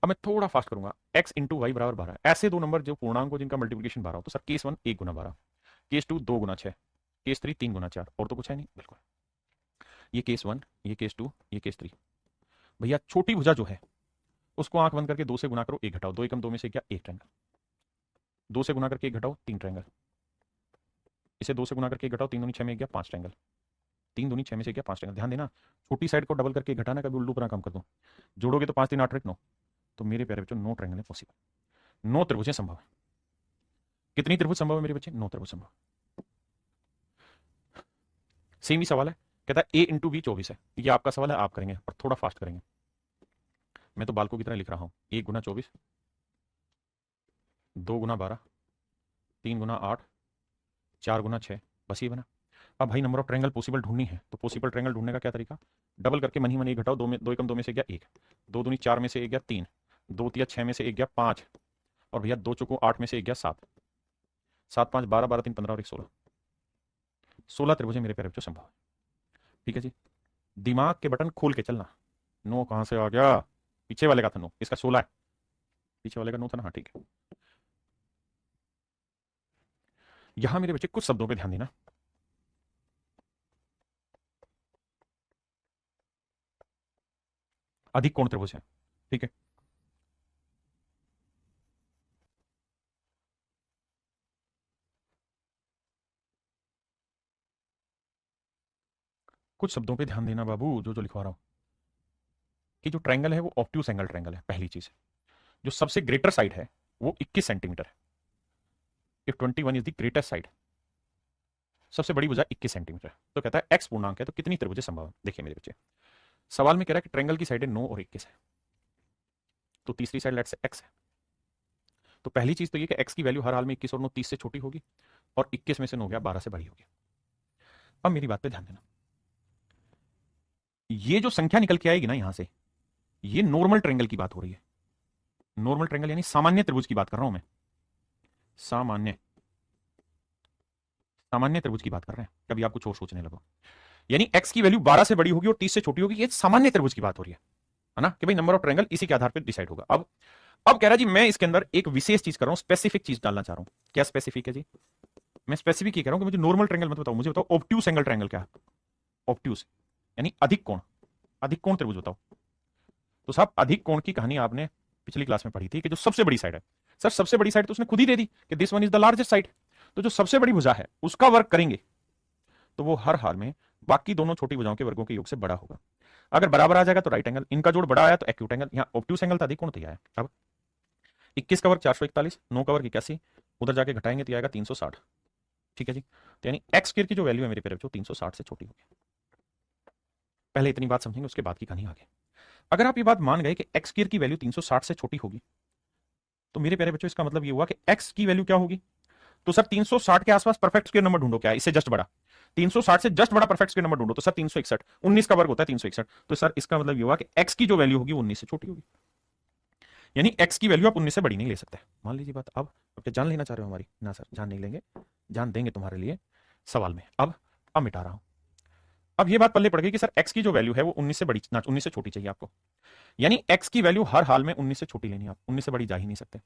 अब मैं थोड़ा फास्ट करूंगा, x इंटू वाई बराबर 12, ऐसे दो नंबर जो पूर्णांक हो जिनका मल्टीप्लिकेशन 12 हो, तो सर केस 1 1 गुना 12, केस 2 2 गुना 6, केस 3 3 गुना 4, और तो कुछ है नहीं, बिल्कुल। ये केस 1, ये केस 2, ये केस 3। भैया छोटी भुजा जो है उसको आंख बंद करके 2 से गुना करो एक घटाओ, 2 एकम 2 में से क्या एक ट्रायंगल, 2 से गुना करके एक घटाओ 3 ट्रायंगल, इसे 2 से गुना करके एक घटाओ, 3 दूनी 6 में गया 5 ट्रायंगल, 3 दूनी 6 में से गया 5 ट्रायंगल। ध्यान देना छोटी साइड को डबल करके घटाना, कभी उल्लू पर काम कर दो, जोड़ोगे तो 5 3 8 9, तो मेरे प्यारे बच्चों 9 ट्रायंगल है पॉसिबल, 9 त्रिभुजें संभव है। कितनी त्रिभुज संभव है मेरे बच्चे? 9 त्रिभुज संभव। सेम ही सवाल है, कहता है a इंटू बी 24 है, ये आपका सवाल है, आप करेंगे और थोड़ा फास्ट करेंगे, मैं तो बालकों की तरह लिख रहा हूं। 1 गुना 24, 2 गुना 12, 3 गुना 8, 4 गुना 6, बस ये बना। अब भाई नंबर ऑफ ट्रायंगल पॉसिबल ढूंढनी है, तो पॉसिबल ट्रायंगल ढूंढने का क्या तरीका, डबल करके मन ही मन एक घटाओ, दो में दो एकम 2 में से गया एक, 2 दूनी 4 में से एक गया 3, 2 तिया 6 में से एक गया 5, और भैया 2 चौको 8 में से एक गया 7, 7 5 12, 12 3 15 और 1 16, 16 त्रिभुजें मेरे प्यारे बच्चों संभव है। ठीक है जी, दिमाग के बटन खोल के चलना। नो कहां से आ गया, पीछे वाले का था नो, इसका 16 है, पीछे वाले का नो था ना, हाँ ठीक है। यहां मेरे बच्चे कुछ शब्दों पे ध्यान देना। अधिक कोण त्रिभुज है, ठीक है, कुछ शब्दों पे ध्यान देना बाबू, जो जो लिखवा रहा हूं, कि जो ट्रायंगल है वो ऑब्ट्यूज एंगल ट्रायंगल है, पहली चीज। जो सबसे ग्रेटर साइड है वो 21 सेंटीमीटर है, if 21 is the greatest side, सबसे बड़ी भुजा 21 सेंटीमीटर है। तो कहता है एक्स पूर्णांक है तो कितनी त्रिभुजें संभव है। देखिए मेरे बच्चे, सवाल में कह रहा है कि ट्रायंगल की साइड है 9 और 21 है, तो तीसरी साइड लेट से एक्स है। तो पहली चीज तो ये कि एक्स की वैल्यू हर हाल में 21 और 9 30 से छोटी होगी, और 21 में से 9 गया 12 से बड़ी होगी। अब मेरी बात पे ध्यान देना, ये जो संख्या निकल के आएगी ना यहां से, ये नॉर्मल ट्रायंगल की बात हो रही है, नॉर्मल ट्रायंगल यानी सामान्य त्रिभुज की बात कर रहा हूं मैं, सामान्य, सामान्य त्रिभुज की बात कर रहे हैं, कभी आप कुछ और सोचने लगो। यानी एक्स की वैल्यू 12 से बड़ी होगी और 30 से छोटी होगी, ये सामान्य त्रिभुज की बात हो रही है ना, कि भाई नंबर ऑफ ट्रायंगल इसी के आधार पर डिसाइड होगा। अब कह रहा जी मैं इसके अंदर एक विशेष चीज कर रहा हूं, स्पेसिफिक चीज डालना चाह रहा हूं। क्या स्पेसिफिक है जी? मैं स्पेसिफिक ये कह रहा हूं कि मुझे नॉर्मल ट्रायंगल मत बताओ, मुझे बताओ ऑब्ट्यूज एंगल ट्रायंगल क्या है। ऑब्ट्यूज यानी अधिक कोण, अधिक कोण त्रिभुज बताओ। तो साहब अधिक कोण की कहानी आपने पिछली क्लास में पढ़ी थी, कि जो सबसे बड़ी साइड है, सर सबसे बड़ी साइड तो उसने खुद ही दे दी कि this one is the largest side, तो जो सबसे बड़ी भुजा है उसका वर्ग करेंगे तो वो हर हाल में बाकी दोनों छोटी भुजाओं के वर्गों के योग से बड़ा होगा। अगर बराबर आ जाएगा तो राइट एंगल, इनका जोड़ बड़ा आया तो एक्यूट एंगल, यहाँ ऑब्ट्यूज एंगल था, अधिक कोण तो आया। अब 21 का वर्ग 441, 9 का वर्ग 81, उधर जाके घटाएंगे तो आएगा 360, ठीक है जी। तो यानी एक्स स्क्वायर की जो वैल्यू है मेरे प्यारे बच्चों 360 से छोटी होगी। पहले इतनी बात समझेंगे, उसके बाद की कहानी आगे। अगर आप ये बात मान गए कि एक्स स्क्वायर की वैल्यू 360 से छोटी होगी, तो मेरे प्यारे बच्चों इसका मतलब ये हुआ कि एक्स की वैल्यू क्या होगी? तो सर 360 के आसपास परफेक्ट स्क्वायर नंबर ढूंढो, क्या इससे जस्ट बड़ा 360 से जस्ट बड़ा परफेक्ट स्क्वायर नंबर ढूंढो। तो सर 361, 19 का वर्ग होता है 361। तो सर इसका मतलब ये हुआ कि एक्स की जो वैल्यू होगी वो 19 से छोटी होगी। यानी एक्स की वैल्यू आप 19 से बड़ी नहीं ले सकते। मान लीजिए बात। अब क्या जान लेना चाह रहे हो हमारी? ना सर, जान नहीं लेंगे, जान देंगे तुम्हारे लिए सवाल में। अब मिटा रहा हूं। अब ये बात पल्ले पड़ गई कि सर एक्स की जो वैल्यू है वो 19 से बड़ी ना 19 से छोटी चाहिए आपको। यानी एक्स की वैल्यू हर हाल में 19 से छोटी लेनी है, आप 19 से बड़ी जा ही नहीं सकते।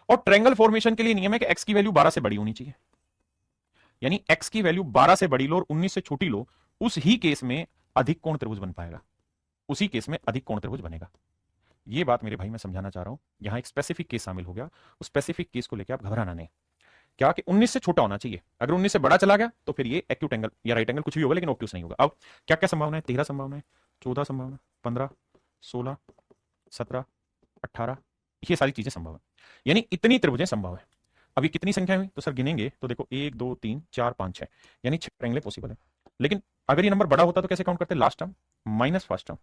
और ट्रायंगल फॉर्मेशन के लिए नियम है कि एक्स की वैल्यू 12 से बड़ी होनी चाहिए। यानी एक्स की वैल्यू 12 से बड़ी लो और 19 से छोटी लो, उस ही केस में अधिक कोण त्रिभुज बन पाएगा, उसी केस में अधिक कोण त्रिभुज बनेगा। ये बात मेरे भाई मैं समझाना चाह रहा हूं। यहां एक स्पेसिफिक केस शामिल हो गया, उस स्पेसिफिक केस को लेकर आप घबराना नहीं। क्या कि 19 से छोटा होना चाहिए। अगर 19 से बड़ा चला गया तो फिर ये एक्यूट एंगल या राइट एंगल कुछ भी होगा, लेकिन ऑब्ट्यूस नहीं होगा। अब क्या क्या संभावना है? 13 संभावना है, 14 संभावना, 15, 16, 17, 18, ये सारी चीजें संभव है। यानी इतनी त्रिभुजें संभव है। अब ये कितनी संख्या हुई? तो सर गिनेंगे तो देखो 1 2 3 4 5 6, यानी 6 ट्रायंगल पॉसिबल है। लेकिन अगर ये नंबर बड़ा होता तो कैसे काउंट करते? Last term minus first term,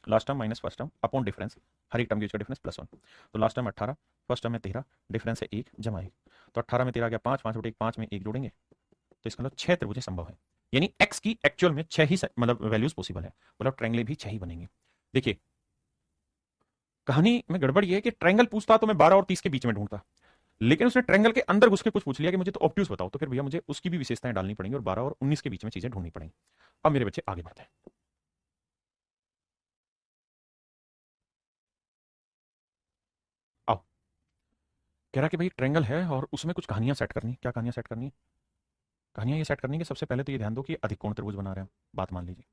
last term minus first term upon difference, हर एक टर्म के बीच का डिफरेंस प्लस 1। तो लास्ट टर्म 18, फर्स्ट टर्म में 13, डिफरेंस है 1 जमा 1। तो 18 में 13 आ गया 5, 5 बटे 1 5 में 1 जोड़ेंगे तो इसका मतलब 6 त्रिभुजें संभव है। यानी एक्स की एक्चुअल में 6 ही मतलब वैल्यूज पॉसिबल है, मतलब ट्रायंगल भी 6 ही बनेंगे। देखिए कहानी में गड़बड़ ये है कि ट्रायंगल पूछता तो मैं 12 और 30 के बीच में ढूंढता, लेकिन उसने ट्रायंगल के अंदर घुस के कुछ पूछ लिया कि मुझे तो ऑब्ट्यूस बताओ। तो फिर भैया मुझे उसकी भी विशेषताएं डालनी पड़ेंगी और 12 और 19 के बीच में चीजें ढूंढनी पड़ेंगी। अब मेरे बच्चे आगे बढ़ते हैं। आओ, कह रहा कि भाई ट्रायंगल है और उसमें कुछ कहानियां सेट करनी। क्या कहानियां सेट करनी? कहानियां ये सेट करनी कि सबसे पहले तो ये ध्यान दो कि अधिक कोण त्रिभुज बना रहे हैं। बात मान लीजिए,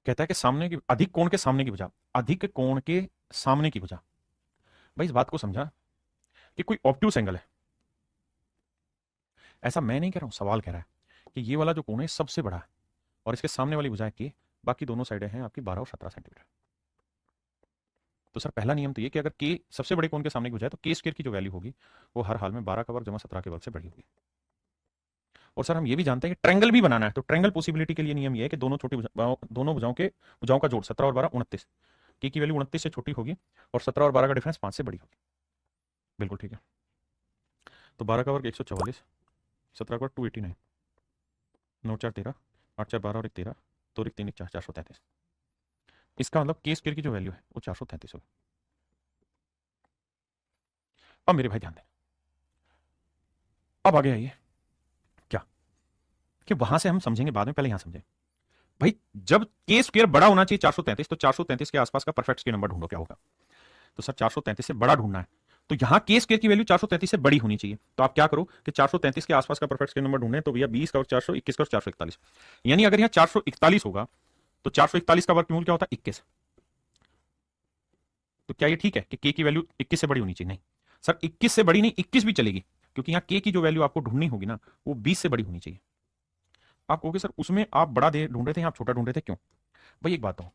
कहता है कि सामने की अधिक कोण के सामने की भुजा, अधिक कोण के सामने की भुजा। भाई इस बात को समझा कि कोई ऑब्ट्यूस एंगल है। ऐसा मैं नहीं कह रहा हूं, सवाल कह रहा है कि ये वाला जो कोण है सबसे बड़ा है और इसके सामने वाली भुजा है के, बाकी दोनों साइडें हैं आपकी 12 और 17 सेंटीमीटर। तो सर पहला नियम तो ये कि अगर के सबसे बड़े कोण के सामने की भुजा है तो के स्क्वायर की जो वैल्यू होगी वो हर हाल में 12 का वर्ग जमा 17 के वर्ग से बड़ी होगी। और सर हम ये भी जानते हैं कि ट्रायंगल भी बनाना है, तो ट्रायंगल पॉसिबिलिटी के लिए नियम ये है कि दोनों छोटी दोनों भुजाओं का जोड़ 17 और 12 29, के की वैल्यू 29 से छोटी होगी और 17 और 12 का डिफरेंस 5 से बड़ी होगी। बिल्कुल ठीक है। तो 12 का वर्ग 144, 17 का वर्ग 289, 9 4 13, 8 4 12 और 1 13, 2 1 3 1 4 433। इसका मतलब के स्क्वायर की जो वैल्यू है वो 433 होगी। अब मेरे भाई ध्यान दें, अब आगे आइए क्या कि वहां से हम समझेंगे बाद में, पहले यहां समझें। भाई जब के स्क्वायर बड़ा होना चाहिए 433, तो 433 के आसपास का परफेक्ट स्क्वायर नंबर ढूंढो, क्या होगा? तो सर 433 से बड़ा ढूंढना है, तो यहां के स्क्वायर की वैल्यू 433 से बड़ी होनी चाहिए। तो आप क्या करो कि 433 के आसपास का परफेक्ट स्क्वायर नंबर ढूंढे, तो भैया 20 का और 421 का और 441, यानी अगर यहां 441 होगा तो 441 का वर्गमूल क्या होता है? 21। तो क्या ये ठीक है कि के की वैल्यू 21 से बड़ी होनी चाहिए? नहीं सर, 21 से बड़ी नहीं, 21 भी चलेगी, क्योंकि यहां के की जो वैल्यू आपको ढूंढनी होगी ना वो 20 से बड़ी होनी चाहिए। आप कहोगे सर उसमें आप बड़ा दे ढूंढ रहे थे, आप छोटा ढूंढ रहे थे, क्यों? भाई एक बात हो,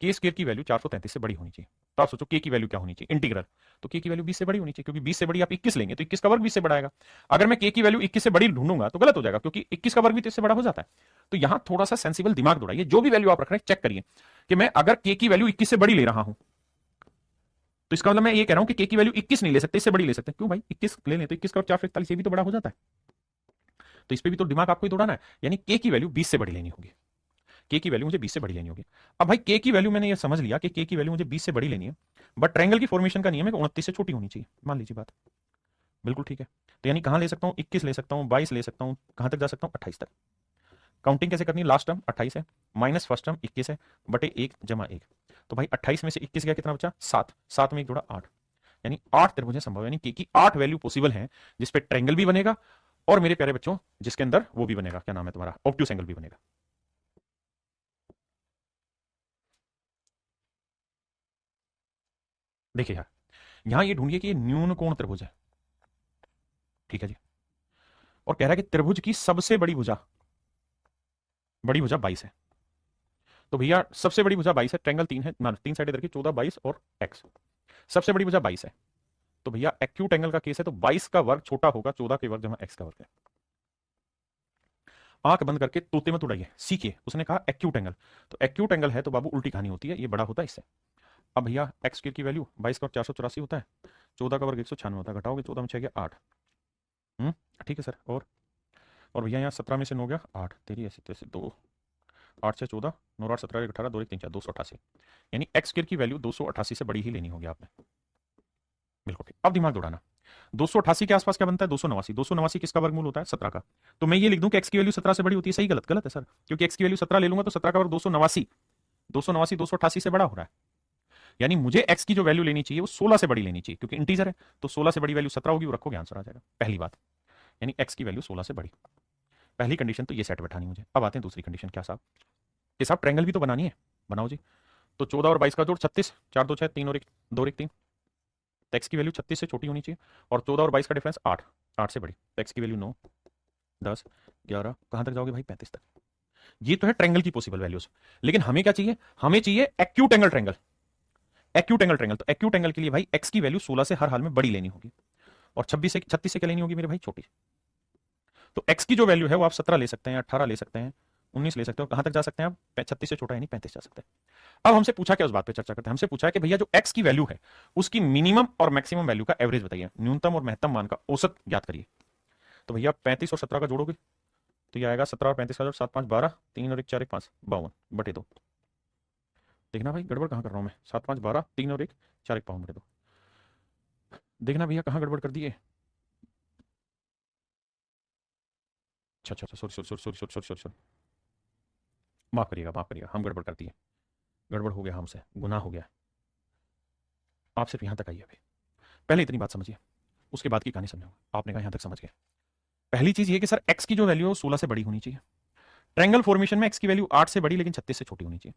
के स्क्वायर की वैल्यू 433 से बड़ी होनी चाहिए, तो आप सोचो के की वैल्यू क्या होनी चाहिए? इंटीग्रल। तो के की वैल्यू 20 से बड़ी होनी चाहिए, क्योंकि 20 से बड़ी आप 21 लेंगे तो 21 का वर्ग 20 से बड़ा आएगा। अगर मैं के की वैल्यू 21 से बड़ी ढूंढूंगा तो गलत हो जाएगा, क्योंकि 21 का वर्ग भी तो इससे बड़ा हो जाता है। तो यहां थोड़ा सा सेंसिबल दिमाग दौड़ाइए, जो भी वैल्यू आप रख रहे हैं चेक करिए कि मैं अगर के की वैल्यू 21 से बड़ी ले रहा हूं तो इसका मतलब मैं ये कह रहा हूं कि के की वैल्यू 21 नहीं ले सकते, इससे बड़ी ले सकते हैं। क्यों भाई? 21 ले लें तो 21 का और 441 ये भी तो बड़ा हो जाता है। तो इस पे भी तो दिमाग आपको ही दौड़ाना है, यानी के की वैल्यू 20 से बड़ी लेनी होगी, के की वैल्यू मुझे 20 से बड़ी लेनी होगी। अब भाई के की वैल्यू मैंने ये समझ लिया कि के की वैल्यू मुझे 20 से बड़ी लेनी है, बट ट्रायंगल की फॉर्मेशन का नियम है कि 29 से छोटी होनी चाहिए। मान लीजिए बात, बिल्कुल ठीक है। तो यानी कहां ले सकता हूं? 21 ले सकता हूं, 22 ले सकता हूं, कहां तक जा सकता हूं? 28 तक। काउंटिंग कैसे करनी है? लास्ट टर्म 28 है, माइनस फर्स्ट टर्म 21 है, बटे 1 जमा 1। तो भाई 28 में से 21 गया, कितना बचा? 7, 7 में 1 जोड़ा 8, यानी 8 त्रिभुजें संभव है, यानी के की 8 वैल्यू पॉसिबल है जिसपे ट्रायंगल भी बनेगा और मेरे प्यारे बच्चों जिसके अंदर वो भी बनेगा, क्या नाम है तुम्हारा? ऑब्ट्यूस एंगल भी बनेगा। देखिए यार, यहां ये ढूंढिए कि ये न्यून कोण त्रिभुज है, ठीक है जी। और कह रहा है कि त्रिभुज की सबसे बड़ी भुजा 22 है। तो भैया सबसे बड़ी भुजा 22 है, ट्रायंगल 3 है ना, 3 साइड इधर की 14 22 और एक्स, सबसे बड़ी भुजा 22 है। तो भैया एक्यूट एंगल का केस है, तो 22 का वर्ग छोटा होगा 14 के वर्ग जमा एक्स का वर्ग है। आंख बंद करके तोते मत उड़ाइए, सीखिए। उसने कहा एक्यूट एंगल, तो एक्यूट एंगल है तो बाबू उल्टी कहानी होती है, ये बड़ा होता है इससे। अब भैया एक्स स्क्वायर की वैल्यू 22 का वर्ग 484 होता है, 14 का वर्ग 196 होता है, घटाओगे 14 में 6 गया 8। ठीक है सर। और भैया यहाँ 17 में से 9 गया 8, तेरी ऐसी तैसे 2, 8 से 14, 9 8 17 18 2 1 3 4 288, यानी एक्स स्क्वायर की वैल्यू 288 से बड़ी ही लेनी होगी आपने। बिल्कुल ठीक। अब दिमाग दौड़ाना, 288 के आसपास क्या बनता है, 289। 289 किसका वर्गमूल होता है, 17 का। तो मैं ये लिख दूं कि एक्स की वैल्यू 17 से बड़ी होती है, सही गलत, गलत है सर, क्योंकि एक्स की वैल्यू 17 ले लूंगा तो 17 का वर्ग 289, 288 से बड़ा हो रहा है, यानी मुझे एक्स की जो वैल्यू लेनी चाहिए वो 16 से बड़ी लेनी चाहिए, क्योंकि इंटीजर है, तो 16 से बड़ी वैल्यू 17 होगी, वो रखोगे आंसर आ जाएगा। पहली बात, यानी एक्स की वैल्यू 16 से बड़ी। पहली कंडीशन तो ये सेट बैठानी मुझे। अब आते हैं दूसरी कंडीशन। क्या साहब, ये साहब ट्रायंगल भी तो बनानी है, बनाओ जी। तो 14 और 22 का जोड़ 36, 4 2 6 3 और 1 2 और 1 3, तो एक्स की वैल्यू 36 से छोटी होनी चाहिए, और 14 और 22 का डिफरेंस 8, 8 से बड़ी, तो एक्स की वैल्यू 9 10 11, कहां तक जाओगे भाई, 35 तक। ये तो है ट्रायंगल की पॉसिबल वैल्यूज, लेकिन हमें क्या चाहिए, हमें चाहिए acute angle triangle. Acute angle triangle, तो एक्यूट एंगल के लिए भाई एक्स की वैल्यू 16 से हर हाल में बड़ी लेनी होगी, और 36 से क्या लेनी होगी मेरे भाई, छोटी। तो एक्स की जो वैल्यू है वो आप 17 ले सकते हैं, 18 ले सकते हैं, 19 ले सकते हो, कहां तक जा सकते हैं आप, 36 से छोटा यानी 35 जा सकते हैं। अब हमसे पूछा क्या, उस बात पे चर्चा करते हैं। हमसे पूछा है कि भैया जो एक्स की वैल्यू है उसकी मिनिमम और मैक्सिमम वैल्यू का एवरेज बताइए, न्यूनतम और महत्तम मान का औसत ज्ञात करिए। तो भैया 35 और 17 का जोड़ोगे तो ये आएगा 17 और 35 का जोड़ 7 5 12, 3 और 1 4 1 5 52 बटे 2। देखना भाई गड़बड़ कहां कर रहा हूं मैं, 7 5 12, 3 और 1 4 1 52 बटे 2। देखना भैया कहां गड़बड़ कर दिए। अच्छा अच्छा, sorry sorry sorry sorry sorry sorry sorry, माफ करिएगा, हम गड़बड़ कर दिए, गड़बड़ हो गया, हमसे गुनाह हो गया। आप सिर्फ यहां तक आइए अभी, पहले इतनी बात समझिए, उसके बाद की कहानी समझाऊंगा। आपने कहा यहां तक समझ गए। पहली चीज ये कि सर एक्स की जो वैल्यू है 16 से बड़ी होनी चाहिए। ट्रायंगल फॉर्मेशन में एक्स की वैल्यू 8 से बड़ी लेकिन 36 से छोटी होनी चाहिए,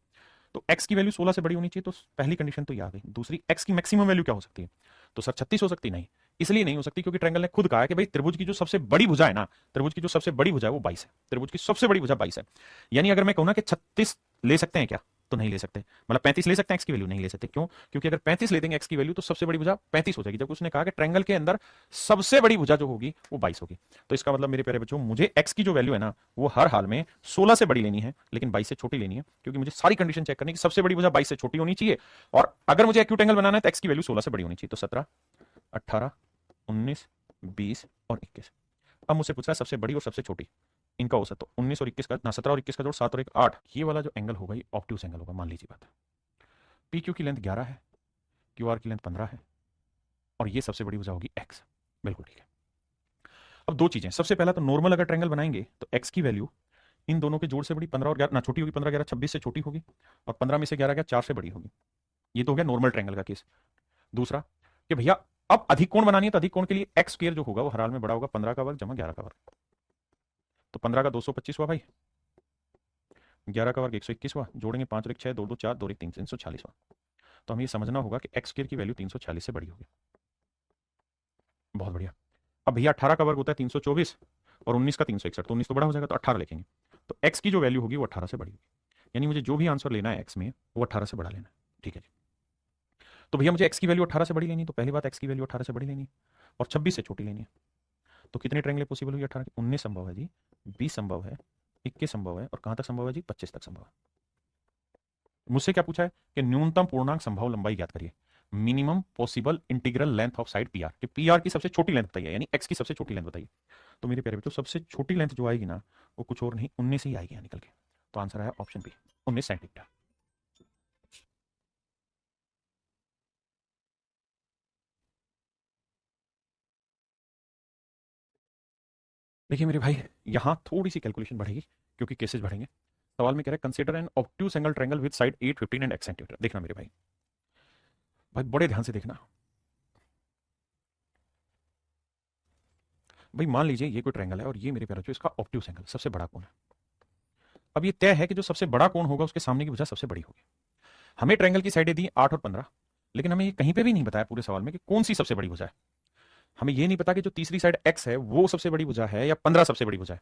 तो एक्स की वैल्यू 16 से बड़ी होनी चाहिए, तो पहली कंडीशन तो ये आ गई। दूसरी, एक्स की मैक्सिमम वैल्यू क्या हो सकती है, तो सर 36 हो सकती नहीं, इसलिए नहीं हो सकती क्योंकि ट्रायंगल ने खुद कहा है कि भाई त्रिभुज की जो सबसे बड़ी भुजा है ना, त्रिभुज की जो सबसे बड़ी भुजा है वो 22 है, त्रिभुज की सबसे बड़ी भुजा 22 है। यानी अगर मैं कहूं ना कि 36 ले सकते हैं क्या, तो नहीं ले सकते, मतलब 35 ले सकते हैं एक्स की वैल्यू, नहीं ले सकते। क्यों, क्योंकि अगर 35 ले देंगे एक्स की वैल्यू तो सबसे बड़ी भुजा 35 हो जाएगी, जबकि उसने कहा कि ट्रायंगल के अंदर सबसे बड़ी भुजा जो होगी वो 22 होगी। तो इसका मतलब मेरे प्यारे बच्चों, मुझे एक्स की जो वैल्यू है ना वो हर हाल में 16 से बड़ी लेनी है, लेकिन 22 से छोटी लेनी है, क्योंकि मुझे सारी कंडीशन चेक करनी है कि सबसे बड़ी भुजा 22 से छोटी होनी चाहिए, और अगर मुझे एक्यूट एंगल बनाना है तो एक्स की वैल्यू 16 से बड़ी होनी चाहिए। तो 17 18 19 20 और 21। अब मुझसे पूछ रहा है सबसे बड़ी और सबसे छोटी, इनका औसत, तो 19 और 21 का ना, 17 और 21 का जोड़ 7 और 1 8, ये वाला जो एंगल होगा ये ऑब्ट्यूज एंगल होगा, मान लीजिए बात। पी क्यू की लेंथ 11 है, क्यू आर की लेंथ 15 है, और ये सबसे बड़ी भुजा होगी एक्स। बिल्कुल ठीक है। अब दो चीजें, सबसे पहला तो नॉर्मल अगर ट्रायंगल बनाएंगे तो एक्स की वैल्यू इन दोनों के जोड़ से बड़ी 15 और 11 ना, छोटी होगी, 15 11 26 से छोटी होगी, और 15 में से 11 गया 4 से बड़ी होगी। ये तो हो गया नॉर्मल ट्रायंगल का केस। दूसरा कि भैया अब अधिक कोण बनानी है तो अधिक कोण के लिए एक्स स्क्वायर जो होगा वो हर हाल में बड़ा होगा 15 का वर्ग जमा 11 का वर्ग। तो 15 का 225 हुआ भाई, 11 का वर्ग 121 हुआ, जोड़ेंगे 5 और 1 6 2 2 4 2 1 3 340 हुआ। तो हमें ये समझना होगा कि एक्स स्क्वायर की वैल्यू 340 से बड़ी होगी। बहुत बढ़िया। अब भैया 18 का वर्ग होता है 324, और 19 का 361, तो 19 तो बड़ा हो जाएगा, तो 18 लिखेंगे। तो एक्स की जो वैल्यू होगी वो 18 से बड़ी होगी, यानी मुझे जो भी आंसर लेना है एक्स में वो 18 से बड़ा लेना है। ठीक है जी। तो भैया मुझे एक्स की वैल्यू 18 से बड़ी लेनी है, तो पहली बात एक्स की वैल्यू 18 से बड़ी लेनी है, और 26 से छोटी लेनी है। तो कितने ट्रायंगल पॉसिबल हुई, 18 की 19 संभव है जी, 20 संभव है, 21 संभव है, और कहां तक संभव है जी, 25 तक संभव है। मुझसे क्या पूछा है कि न्यूनतम पूर्णांक संभव लंबाई ज्ञात करिए, minimum possible integral length of side PR, कि पीआर की सबसे छोटी लेंथ बताइए, यानी एक्स की सबसे छोटी लेंथ बताइए। तो मेरे प्यारे बच्चों सबसे छोटी लेंथ जो आएगी ना वो कुछ और नहीं 19 ही आएगी यहाँ निकल के। तो आंसर है ऑप्शन बी, 19 सेंटीमीटर। देखिए मेरे भाई यहाँ थोड़ी सी कैलकुलेशन बढ़ेगी क्योंकि केसेस बढ़ेंगे। सवाल में कह रहा है consider N obtuse angle triangle with side 8 15 and x centimetre. देखना मेरे भाई, भाई बड़े ध्यान से देखना। भाई मान लीजिए ये कोई ट्रायंगल है और ये मेरे प्यारे बच्चों इसका ऑब्ट्यूज एंगल सबसे बड़ा कोण है। अब ये तय है कि जो सबसे बड़ा कोण होगा उसके सामने की भुजा सबसे बड़ी होगी। हमें ट्रायंगल की साइडें दी 8 और 15, लेकिन हमें ये कहीं पे भी नहीं बताया पूरे सवाल में कि कौन सी सबसे बड़ी भुजा है। हमें ये नहीं पता कि जो तीसरी साइड x है वो सबसे बड़ी भुजा है या 15 सबसे बड़ी भुजा है।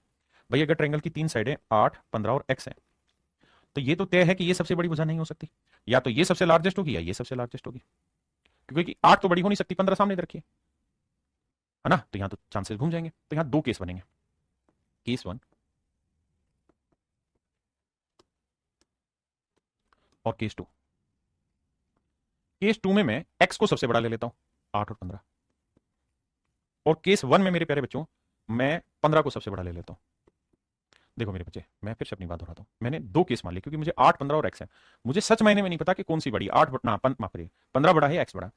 भाई अगर ट्रायंगल की तीन साइडें 8 15 और x है तो ये तो तय है कि ये सबसे बड़ी भुजा नहीं हो सकती, या तो ये सबसे लार्जेस्ट होगी या ये सबसे लार्जेस्ट होगी। क्योंकि 8 तो बड़ी हो नहीं सकती, 15 सामने रखिए, है ना, तो यहां तो चांसेस घूम जाएंगे। तो यहां दो केस बनेंगे, केस 1 और केस 2। केस 2 में मैं x को सबसे बड़ा ले लेता हूं, 8 और 15, और केस 1 में मेरे प्यारे बच्चों मैं 15 को सबसे बड़ा ले लेता हूं। देखो मेरे बच्चे, मैं फिर से अपनी बात दोहराता हूं, मैंने दो केस मान लिए क्योंकि मुझे 8, 15 और x है। मुझे सच मायने में नहीं पता कि कौन सी बड़ी, 8 ना माफ करिए 15 बड़ा है या x बड़ा है।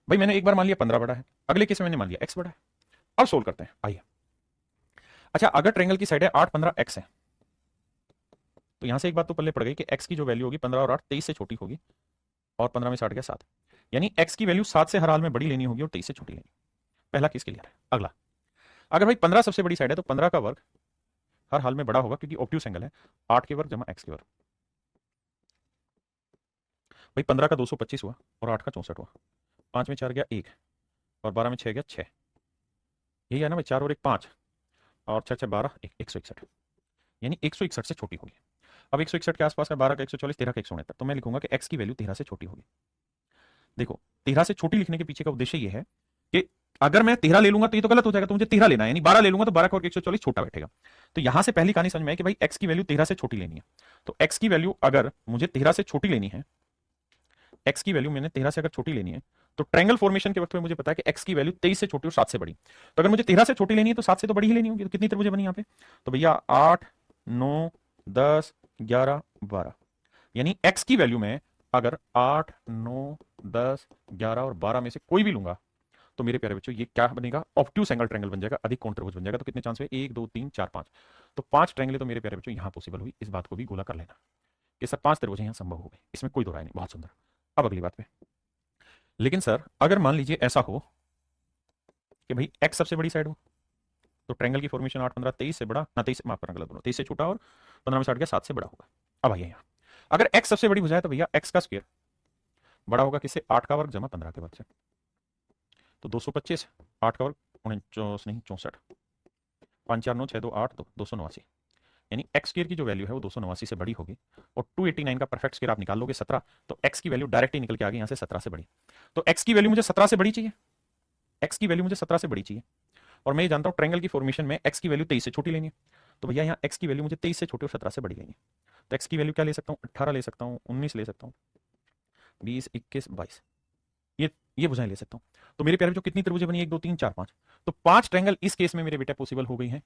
भाई मैंने एक बार मान लिया 15 बड़ा है, अगले केस में मैंने मान लिया x बड़ा है। अब सोल्व करते हैं, आइए। अच्छा, अगर ट्रायंगल की साइड है 8, 15 x है, तो यहां से एक बात तो पल्ले पड़ गई कि x की जो वैल्यू होगी 15 और 8 23 से छोटी होगी, और 15 में 60 गया 7, यानी x की वैल्यू 7 से हर हाल में बड़ी लेनी होगी और 23 से छोटी लेनी। पहला केस क्लियर है। अगला, अगर भाई 15 सबसे बड़ी साइड है तो 15 का वर्ग हर हाल में बड़ा होगा क्योंकि ऑब्ट्यूस एंगल है, 8 के वर्ग जमा x के वर्ग। भाई 15 का 225 हुआ और 8 का 64 हुआ, 5 में 4 गया 1 और 12 में 6 गया 6, यही है ना भाई, 4 और 1 5 और 6 6 12 161, यानी 161 से छोटी होगी। अब 161 के आसपास है, 12 का 144, 13 का 169, तो मैं लिखूंगा कि x की वैल्यू 13 से छोटी होगी। देखो 13 से छोटी लिखने के पीछे का उद्देश्य ये है कि अगर मैं 13 ले लूंगा तो ये तो गलत हो जाएगा, तो मुझे 13 लेना है, यानी 12 ले लूंगा तो 12 का और 144 छोटा बैठेगा। तो यहां से पहली कहानी समझ में आई कि भाई x की वैल्यू 13 से छोटी लेनी है। तो x की वैल्यू अगर मुझे 13 से छोटी लेनी है, x की वैल्यू मैंने 13 से अगर छोटी लेनी है, तो ट्रायंगल फॉर्मेशन के वक्त में मुझे पता है कि x की वैल्यू 23 से छोटी और 7 से बड़ी। तो अगर मुझे 13 से छोटी लेनी है तो 7 से तो बड़ी ही लेनी होगी। तो कितनी त्रिभुजें बनी यहाँ पे, तो भैया 8 9 10 11 12, यानी x की वैल्यू में अगर 8 9 10 11 और 12 में से कोई भी लूंगा तो मेरे प्यारे बच्चों ये क्या बनेगा, ऑब्ट्यूस एंगल ट्रायंगल बन जाएगा, अधिक कोण त्रिभुज बन जाएगा। तो कितने चांस हुए, 1 2 3 4 5, तो 5 ट्रायंगल तो मेरे प्यारे बच्चों यहां पॉसिबल हुई। इस बात को भी गोला कर लेना कि सर 5 त्रिभुज यहां संभव हो गए, इसमें कोई दो राय नहीं। बहुत सुंदर। अब अगली बात पे, लेकिन सर अगर मान लीजिए ऐसा हो कि भाई x सबसे बड़ी साइड हो, तो ट्रायंगल की फॉर्मेशन 8 15 23 से बड़ा ना, 23 माफ करना गलत बोला, 23 से छोटा और 15 में 60 गया 7 से बड़ा होगा। अब आइए यहाँ, अगर x सबसे बड़ी भुजा है तो भैया x का स्क्वायर बड़ा होगा किससे, 8 का वर्ग जमा 15 के वर्ग से। तो 225, 8 का वर्ग 49 नहीं 64, 5 4 9 6 2 8 2 289, यानी x स्क्वायर की जो वैल्यू है वो 289 से बड़ी होगी। और 289 का परफेक्ट स्क्वायर आप निकाल लोगे 17, तो x की वैल्यू डायरेक्ट ही निकल के आ गई यहाँ से 17 से बड़ी। तो x की वैल्यू मुझे 17 से बड़ी चाहिए, x की वैल्यू मुझे 17 से बड़ी चाहिए, और मैं ये जानता हूँ ट्रायंगल की फॉर्मेशन में x की वैल्यू 23 से छोटी लेनी है। तो भैया यहाँ x की वैल्यू मुझे 23 से छोटी और 17 से बड़ी लेनी है। तो x की वैल्यू क्या ले सकता हूँ, 18 ले सकता हूँ, 19 ले सकता हूँ, 20 21 22, ये भुजाएं ले सकता हूँ। तो मेरे प्यारे जो कितनी त्रिभुजें बनी, 1 2 3 4 5, तो 5 ट्रायंगल इस केस में मेरे बेटा पॉसिबल हो गई हैं।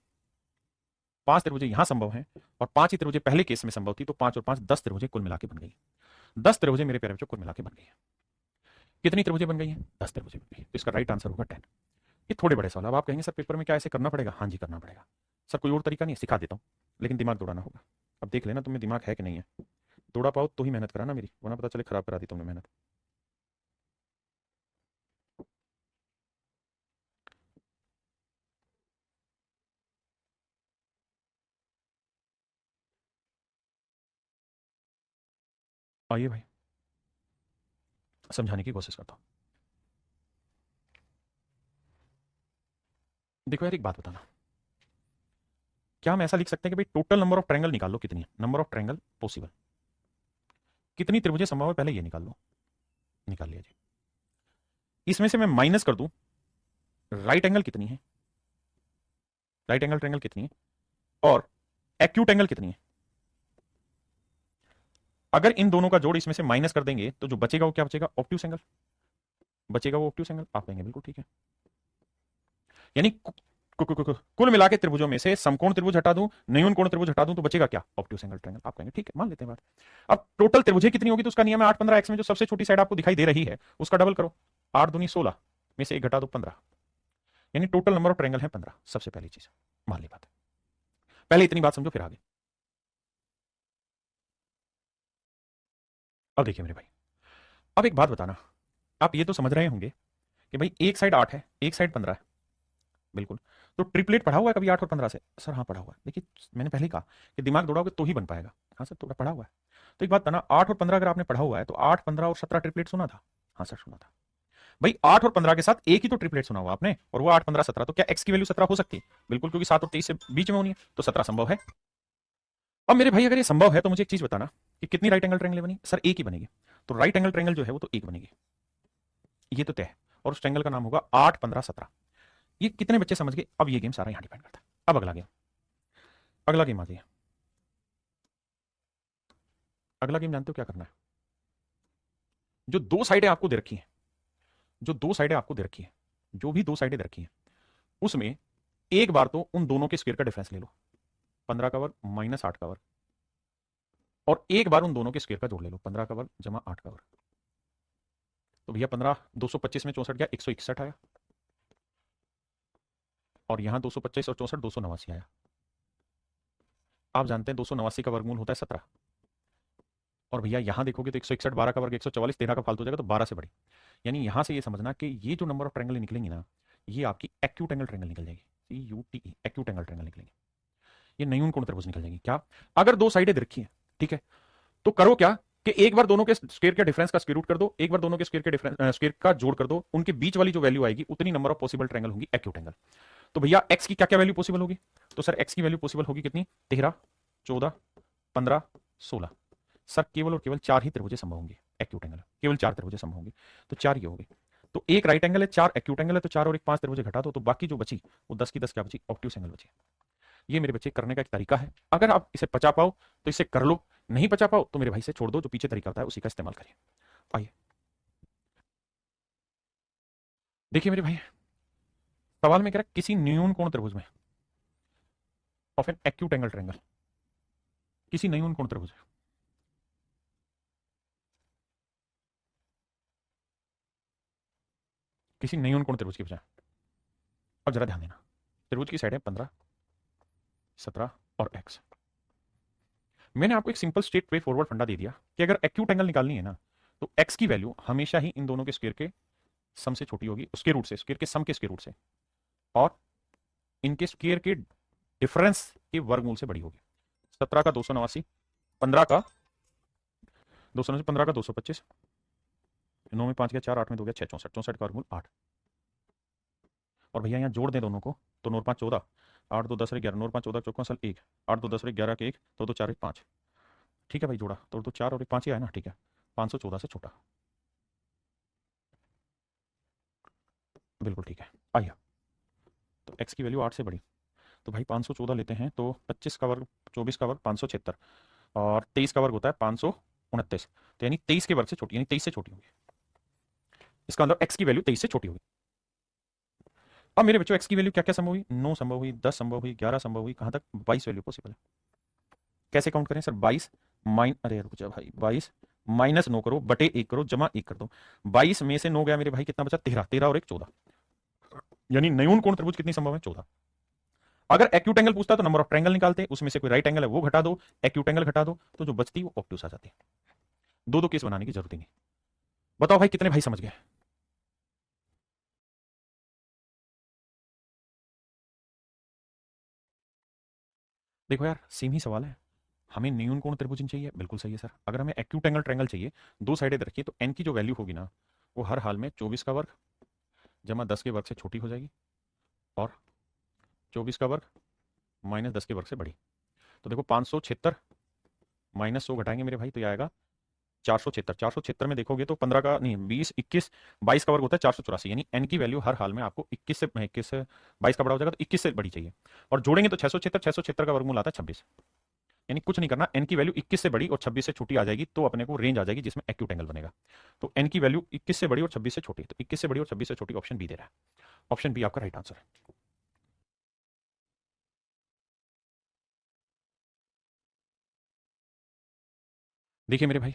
5 त्रिभुजें यहां संभव हैं और 5 ही त्रिभुजें पहले केस में संभव थी, तो 5 और 5 10 त्रिभुजें कुल मिला के बन गई। 10 त्रिभुजें मेरे प्यारे बच्चों कुल मिला के बन गई है। कितनी त्रिभुजें बन गई हैं, 10 त्रिभुजें बन गई। तो इसका राइट आंसर होगा 10। ये थोड़े बड़े सवाल। अब आप कहेंगे सर पेपर में क्या ऐसे करना पड़ेगा, हाँ जी करना पड़ेगा सर, कोई और तरीका नहीं है, सिखा देता हूँ, लेकिन दिमाग दौड़ाना होगा। अब देख लेना तुम्हें दिमाग है कि नहीं है, दौड़ा पाओ तो ही मेहनत कराना मेरी, वरना पता चले खराब करा दी तुमने मेहनत। आइए भाई समझाने की कोशिश करता हूं। देखो यार एक बात बताना, क्या हम ऐसा लिख सकते हैं कि भाई टोटल नंबर ऑफ ट्रायंगल निकाल लो, कितनी है नंबर ऑफ ट्रायंगल पॉसिबल, कितनी त्रिभुजें संभव है पहले ये निकाल लो। निकाल लिया जी। इसमें से मैं माइनस कर दूं राइट एंगल कितनी है, राइट एंगल ट्रायंगल कितनी है, और एक्यूट एंगल कितनी है। अगर इन दोनों का जोड़ इसमें से माइनस कर देंगे तो जो बचेगा वो क्या बचेगा, ऑब्ट्यूस एंगल बचेगा, वो ऑब्ट्यूस एंगल आप कहेंगे बिल्कुल ठीक है। यानी कुल मिला के त्रिभुजों में से समकोण त्रिभुज हटा दूं, न्यून कोण त्रिभुज हटा दूं, तो बचेगा क्या, ऑब्ट्यूस एंगल ट्रायंगल। आप कहेंगे ठीक है मान लेते हैं बात। अब टोटल त्रिभुजें कितनी होगी, तो उसका नियम है 8 15 x में जो सबसे छोटी साइड आपको दिखाई दे रही है उसका डबल करो, 8 दूनी 16 में से 1 घटा दो 15, यानी टोटल नंबर ऑफ ट्रायंगल है 15। सबसे पहली चीज मान ली बात, पहले इतनी बात समझो फिर आगे। अब देखिए मेरे भाई, अब एक बात बताना, आप ये तो समझ रहे होंगे कि भाई एक साइड 8 है एक साइड 15 है, बिल्कुल। तो ट्रिपलेट पढ़ा हुआ है कभी 8 और 15 से, सर हाँ पढ़ा हुआ है। देखिए मैंने पहले ही कहा कि दिमाग दौड़ाओगे तो ही बन पाएगा। हाँ सर थोड़ा पढ़ा हुआ है। तो एक बात बताना, 8 और 15 अगर आपने पढ़ा हुआ है तो 8 15 और 17 ट्रिपलेट सुना था, हाँ सर सुना था। भाई 8 और 15 के साथ एक ही तो ट्रिपलेट सुना हुआ आपने, और वो 8 15 17, तो क्या x की वैल्यू 17 हो सकती है, बिल्कुल, क्योंकि 7 और 23 से बीच में होनी है, तो 17 संभव है। अब मेरे भाई अगर ये संभव है तो मुझे एक चीज बताना कि कितनी राइट एंगल ट्रायंगल बनी, सर एक ही बनेगी। तो राइट एंगल ट्रायंगल जो है वो तो एक बनेगी, ये तो तय है। और उस ट्रायंगल का नाम होगा 8 15 17। ये कितने बच्चे समझ गए? अब ये गेम सारा यहां डिपेंड करता है। अब अगला गेम, अगला गेम आ जाइए। अगला गेम जानते हो क्या करना है? जो दो साइडें आपको दे रखी हैं, जो दो साइडें आपको दे रखी हैं, जो भी दो साइडें दे रखी हैं, उसमें एक बार तो उन दोनों के स्क्वायर का डिफरेंस ले लो, 15 का वर्ग माइनस 8 का वर्ग, और एक बार उन दोनों के स्क्वायर का जोड़ ले लो, 15 का वर्ग जमा 8 का वर्ग। तो भैया 15 225 में 64 गया, 161 आया, और यहां 225 और 64 289 आया। आप जानते हैं 289 का वर्गमूल होता है 17, और भैया यहां देखोगे तो 161 12 का वर्ग 144, 13 का फालतू हो जाएगा तो 12 से बड़ी। यानी यहां से ये समझना कि ये जो नंबर ऑफ ट्रायंगल निकलेंगी ना, ये आपकी एक्यूट एंगल ट्रायंगल निकल जाएगी, CUTE एक्यूट एंगल ट्रायंगल निकलेंगे। ये न्यून कोण त्रिभुज निकल जाएंगी। क्या? अगर दो साइडें दे रखी हैं, ठीक है, तो करो क्या कि एक बार दोनों के स्क्वायर के डिफरेंस का स्क्वायर रूट कर दो, एक बार दोनों के स्क्वायर के डिफरेंस स्क्वायर का जोड़ कर दो, उनके बीच वाली जो वैल्यू आएगी उतनी नंबर ऑफ पॉसिबल ट्रायंगल होंगी एक्यूट एंगल। तो भैया एक्स की क्या क्या वैल्यू पॉसिबल होगी? तो सर एक्स की वैल्यू पॉसिबल होगी कितनी? 13 14 15 16। सर केवल और केवल 4 ही त्रिभुजें संभव होंगे एक्यूट एंगल, केवल 4 त्रिभुजें संभव होंगी। तो 4 ये हो गई। तो एक राइट एंगल है, 4 एक्यूट एंगल है, तो 4 और एक 5 त्रिभुजें घटा दो, तो बाकी जो बची वो 10 की 10 क्या बची? ऑब्ट्यूस एंगल बची। ये मेरे बच्चे करने का एक तरीका है। अगर आप इसे पचा पाओ तो इसे कर लो, नहीं पचा पाओ तो मेरे भाई से छोड़ दो, जो पीछे तरीका होता है उसी का इस्तेमाल करिए। आइए देखिए मेरे भाई, सवाल में कह रहा है किसी न्यून कोण त्रिभुज में of an acute angle triangle, किसी न्यून कोण त्रिभुज, किसी न्यून कोण त्रिभुज की बजाय। अब जरा ध्यान देना, त्रिभुज की साइड है 15 17 और एक्स। मैंने आपको एक सिंपल स्ट्रेट वे फॉरवर्ड फंडा दे दिया कि अगर एक्यूट एंगल निकालनी है ना, तो एक्स की वैल्यू हमेशा ही इन दोनों के स्क्वायर के सम से छोटी होगी, उसके रूट से, स्क्वायर के सम के स्क्वायर रूट से, और इनके स्क्वायर के डिफरेंस के वर्गमूल से बड़ी होगी। 17 का 289, 15 का 289, 15 का 225, 9 में 5 गया 4, 8 में 2 गया 6, 64, 64 का वर्गमूल 8। और भैया यहाँ जोड़ दें दोनों को, तो 9 5 14, 8 2 10 11, 9 5 14 चौका सल 1, 8 2 10 11 के 1, तो 4 1 5। ठीक है भाई, जोड़ा तो 4 और 1 5 ही आया ना, ठीक है। 514 से छोटा, बिल्कुल ठीक है। आइए, तो x की वैल्यू 8 से बड़ी, तो भाई 514 लेते हैं, तो 25 का वर्ग 24 का वर्ग 576, और 23 का वर्ग होता है 529, तो यानी 23 के वर्ग से छोटी, यानी 23 से छोटी होगी। इसका मतलब x की वैल्यू 23 से छोटी होगी। अब मेरे बच्चों x की वैल्यू क्या क्या संभव हुई? 9 संभव हुई, 10 संभव हुई, 11 संभव हुई, कहां तक? 22 वैल्यू पॉसिबल है। कैसे काउंट करें सर? 22 माइन, अरे रुक जा भाई, 22 माइनस 9 करो, बटे 1 करो, जमा 1 कर दो। 22 में से 9 गया मेरे भाई, कितना बचा? 13, 13 और 1 14, यानी न्यून कोण त्रिभुज कितनी संभव है? 14। अगर एक्यूट एंगल पूछता तो नंबर ऑफ ट्रायंगल निकालते, उसमें से कोई राइट एंगल है वो घटा दो, एक्यूट एंगल घटा दो, तो जो बचती वो ऑब्ट्यूस आ जाती। दो दो केस बनाने की जरूरत ही नहीं। बताओ भाई कितने भाई समझ गए? देखो यार, सेम ही सवाल है। हमें न्यून कोण त्रिभुज चाहिए, बिल्कुल सही है सर। अगर हमें एक्यूट एंगल ट्रायंगल चाहिए, दो साइडें रखिए, तो एन की जो वैल्यू होगी ना, वो हर हाल में 24 का वर्ग जमा 10 के वर्ग से छोटी हो जाएगी, और 24 का वर्ग माइनस 10 के वर्ग से बड़ी। तो देखो 576 माइनस 100 घटाएंगे मेरे भाई, तो ये आएगा 476। 476 में देखोगे तो 15 का नहीं, 20 21 22 का वर्ग होता है 484, यानी एन की वैल्यू हर हाल में आपको 21 से 22 का बड़ा हो जाएगा, तो 21 से बड़ी चाहिए। और जोड़ेंगे तो 676, 676 का वर्गमूल आता है 26। यानी कुछ नहीं करना, एन की वैल्यू 21 से बड़ी और 26 से छोटी आ जाएगी, तो अपने को रेंज आ जाएगी जिसमें एक्यूट एंगल बनेगा। तो एन की वैल्यू 21 से बड़ी और 26 से छोटी, तो 21 से बड़ी और 26 से छोटी, ऑप्शन बी दे रहा है। ऑप्शन बी आपका राइट आंसर है। देखिए मेरे भाई,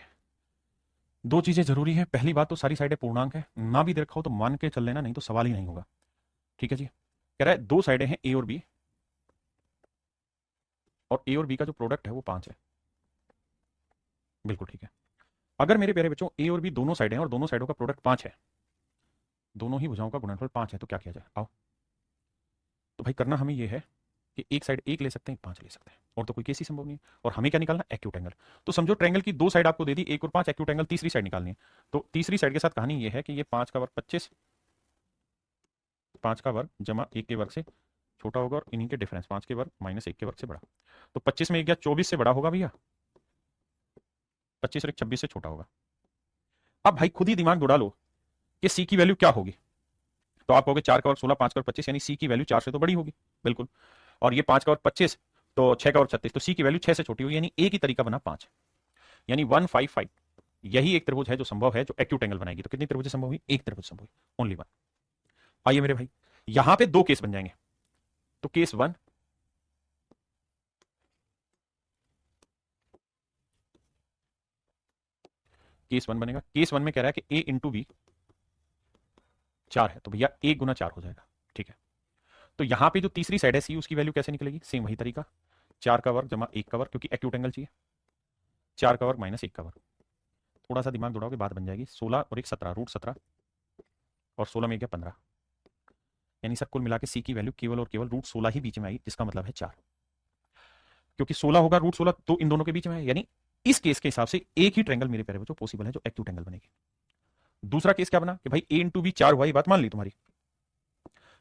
दो चीजें जरूरी है। पहली बात तो सारी साइडें पूर्णांक है, ना भी देखा हो तो मान के चल लेना, नहीं तो सवाल ही नहीं होगा। ठीक है जी। कह रहा है दो साइडें हैं ए और बी, और ए और बी का जो प्रोडक्ट है वो 5 है। बिल्कुल ठीक है। अगर मेरे प्यारे बच्चों ए और बी दोनों साइड हैं और दोनों साइडों का प्रोडक्ट 5 है, दोनों ही भुजाओं का गुणनफल 5 है, तो क्या किया जाए? आओ। तो भाई करना हमें ये है कि एक साइड 1 ले सकते हैं, 5 ले सकते हैं, और तो कोई केस ही संभव नहीं है। और हमें क्या निकालना? Acute angle. तो समझो ट्रायंगल की दो साइड आपको दे दी, 1 और 5, एक्यूट एंगल तीसरी साइड निकालनी है। तो तीसरी साइड के साथ कहानी ये है कि ये 5 का वर्ग 25, 5 का वर्ग जमा 1 के वर्ग से छोटा होगा, और इन्हीं के डिफरेंस 5 के वर्ग माइनस 1 के वर्ग से बड़ा। तो 25 में 1 गया 24 से बड़ा होगा भैया, 25 और 1 26 से छोटा होगा। अब भाई खुद ही दिमाग दौड़ा लो कि सी की वैल्यू क्या होगी, तो आप कहोगे 4 का वर्ग 16, 5 का वर्ग 25, यानी सी की वैल्यू 4 से तो बड़ी होगी, बिल्कुल। और ये 5 का वर्ग 25, तो 6 का वर्ग 36, तो सी की वैल्यू 6 से छोटी होगी, यानी एक ही तरीका बना 5, यानी 155। यही एक त्रिभुज है जो संभव है, जो एक्यूट एंगल बनाएगी। तो कितनी त्रिभुज संभव हुई? एक त्रिभुज संभव हुई, ओनली वन। आइए मेरे भाई, यहां पे दो केस बन जाएंगे। तो केस वन, केस वन बनेगा। केस वन में कह रहा है कि ए इंटू बी 4 है, तो भैया ए गुना 4 हो जाएगा, ठीक है। तो यहां पे जो तीसरी साइड है सी, उसकी वैल्यू कैसे निकलेगी? सेम वही तरीका, 4 का वर्ग जमा 1 का वर्ग, क्योंकि एक्यूट एंगल चाहिए। 4 का वर्ग माइनस 1 का वर्ग, थोड़ा सा दिमाग दौड़ाओगे बात बन जाएगी। 16 और 1 17, रूट 17, और 16 में गया 15, यानी सर कुल मिला के सी की वैल्यू केवल और केवल रूट 16 ही बीच में आई, जिसका मतलब है 4, क्योंकि 16 होगा रूट 16 तो इन दोनों के बीच में है, यानी इस केस के हिसाब से एक ही ट्रायंगल मेरे प्यारे बच्चों पॉसिबल है जो एक्यूट एंगल बनेगी। दूसरा केस क्या बना कि भाई ए इंटू बी 4 हुआ, ये बात मान ली तुम्हारी,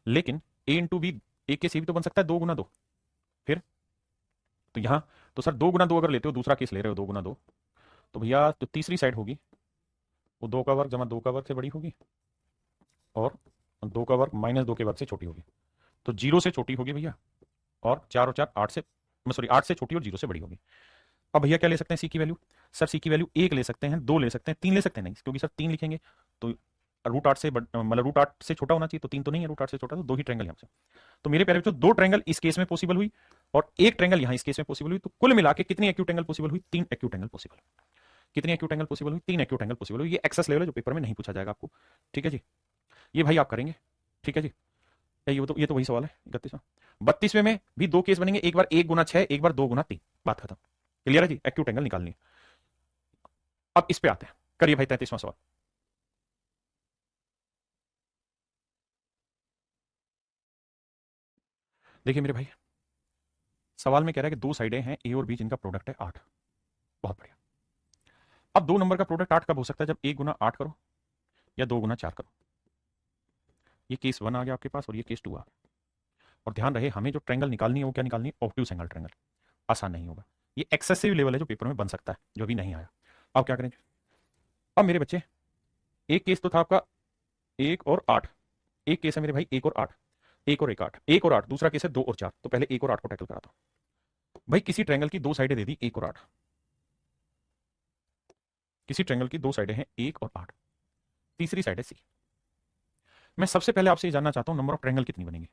लेकिन ए इंटू बी एक केस ये भी तो बन सकता है 2 गुना 2, फिर तो यहां, तो सर 2 गुना 2 अगर लेते हो, दूसरा केस ले रहे हो 2 गुना 2, तो भैया तो तीसरी साइड होगी वो 2 का वर्ग जमा 2 का वर्ग से बड़ी होगी, और 2 का वर्ग माइनस 2 के वर्ग से छोटी होगी, तो 0 से छोटी होगी भैया, और 4 और 4 8 से, सॉरी 8 से छोटी और 0 से बड़ी होगी। अब भैया क्या ले सकते हैं सी की वैल्यू? सर सी की वैल्यू 1 ले सकते हैं, 2 ले सकते हैं, 3 ले सकते हैं नहीं, क्योंकि सर 3 लिखेंगे तो रूट 8 से मतलब रूट 8 से छोटा होना चाहिए, तो 3 तो नहीं है, रूट 8 से छोटा, तो 2 ही ट्रायंगल यहां से। तो मेरे प्यारे बच्चों 2 ट्रायंगल इस केस में पॉसिबल हुई, और एक ट्रायंगल यहां इस केस में पॉसिबल हुई, तो कुल मिला के कितनी एक्यूट एंगल पॉसिबल हुई? 3 एक्यूट एंगल पॉसिबल। कितनी एक्यूट एंगल पॉसिबल हुई? 3 एक्यूट एंगल पॉसिबल हुई। ये एक्सेस लेवल है जो पेपर में नहीं पूछा जाएगा आपको, ठीक है जी। ये भाई आप करेंगे, ठीक है जी। ये तो वही सवाल है 31वां। 32वें में भी 2 केस बनेंगे, एक बार 1 गुना 6, एक बार 2 गुना 3, बात खत्म। क्लियर है जी, एक्यूट एंगल निकालनी है। अब इस पे आते हैं, करिए भाई 33वां सवाल। देखिए मेरे भाई, सवाल में कह रहा है कि दो साइडें हैं ए और बी जिनका प्रोडक्ट है 8। बहुत बढ़िया। अब 2 नंबर का प्रोडक्ट 8 कब हो सकता है? जब 1 गुना 8 करो या 2 गुना 4 करो। ये केस 1 आ गया आपके पास, और ये केस 2 आ गया। और ध्यान रहे, हमें जो ट्रायंगल निकालनी है वो क्या निकालनी है? Obtuse angle triangle. आसान नहीं होगा, ये एक्सेसिव लेवल है जो पेपर में बन सकता है, जो अभी नहीं आया। अब क्या करें? अब मेरे बच्चे, एक केस तो था आपका 1 और 8, एक केस है मेरे भाई 1 और 8, 1 और 1 8, 1 और 8, दूसरा केस है 2 और 4। तो पहले 1 और 8 को टैकल कराता हूं। भाई किसी ट्रायंगल की दो साइडें दे दी 1 और 8, किसी ट्रायंगल की दो साइडें हैं 1 और 8, तीसरी साइड है सी। मैं सबसे पहले आपसे ये जानना चाहता हूं नंबर ऑफ ट्रायंगल कितनी बनेंगे,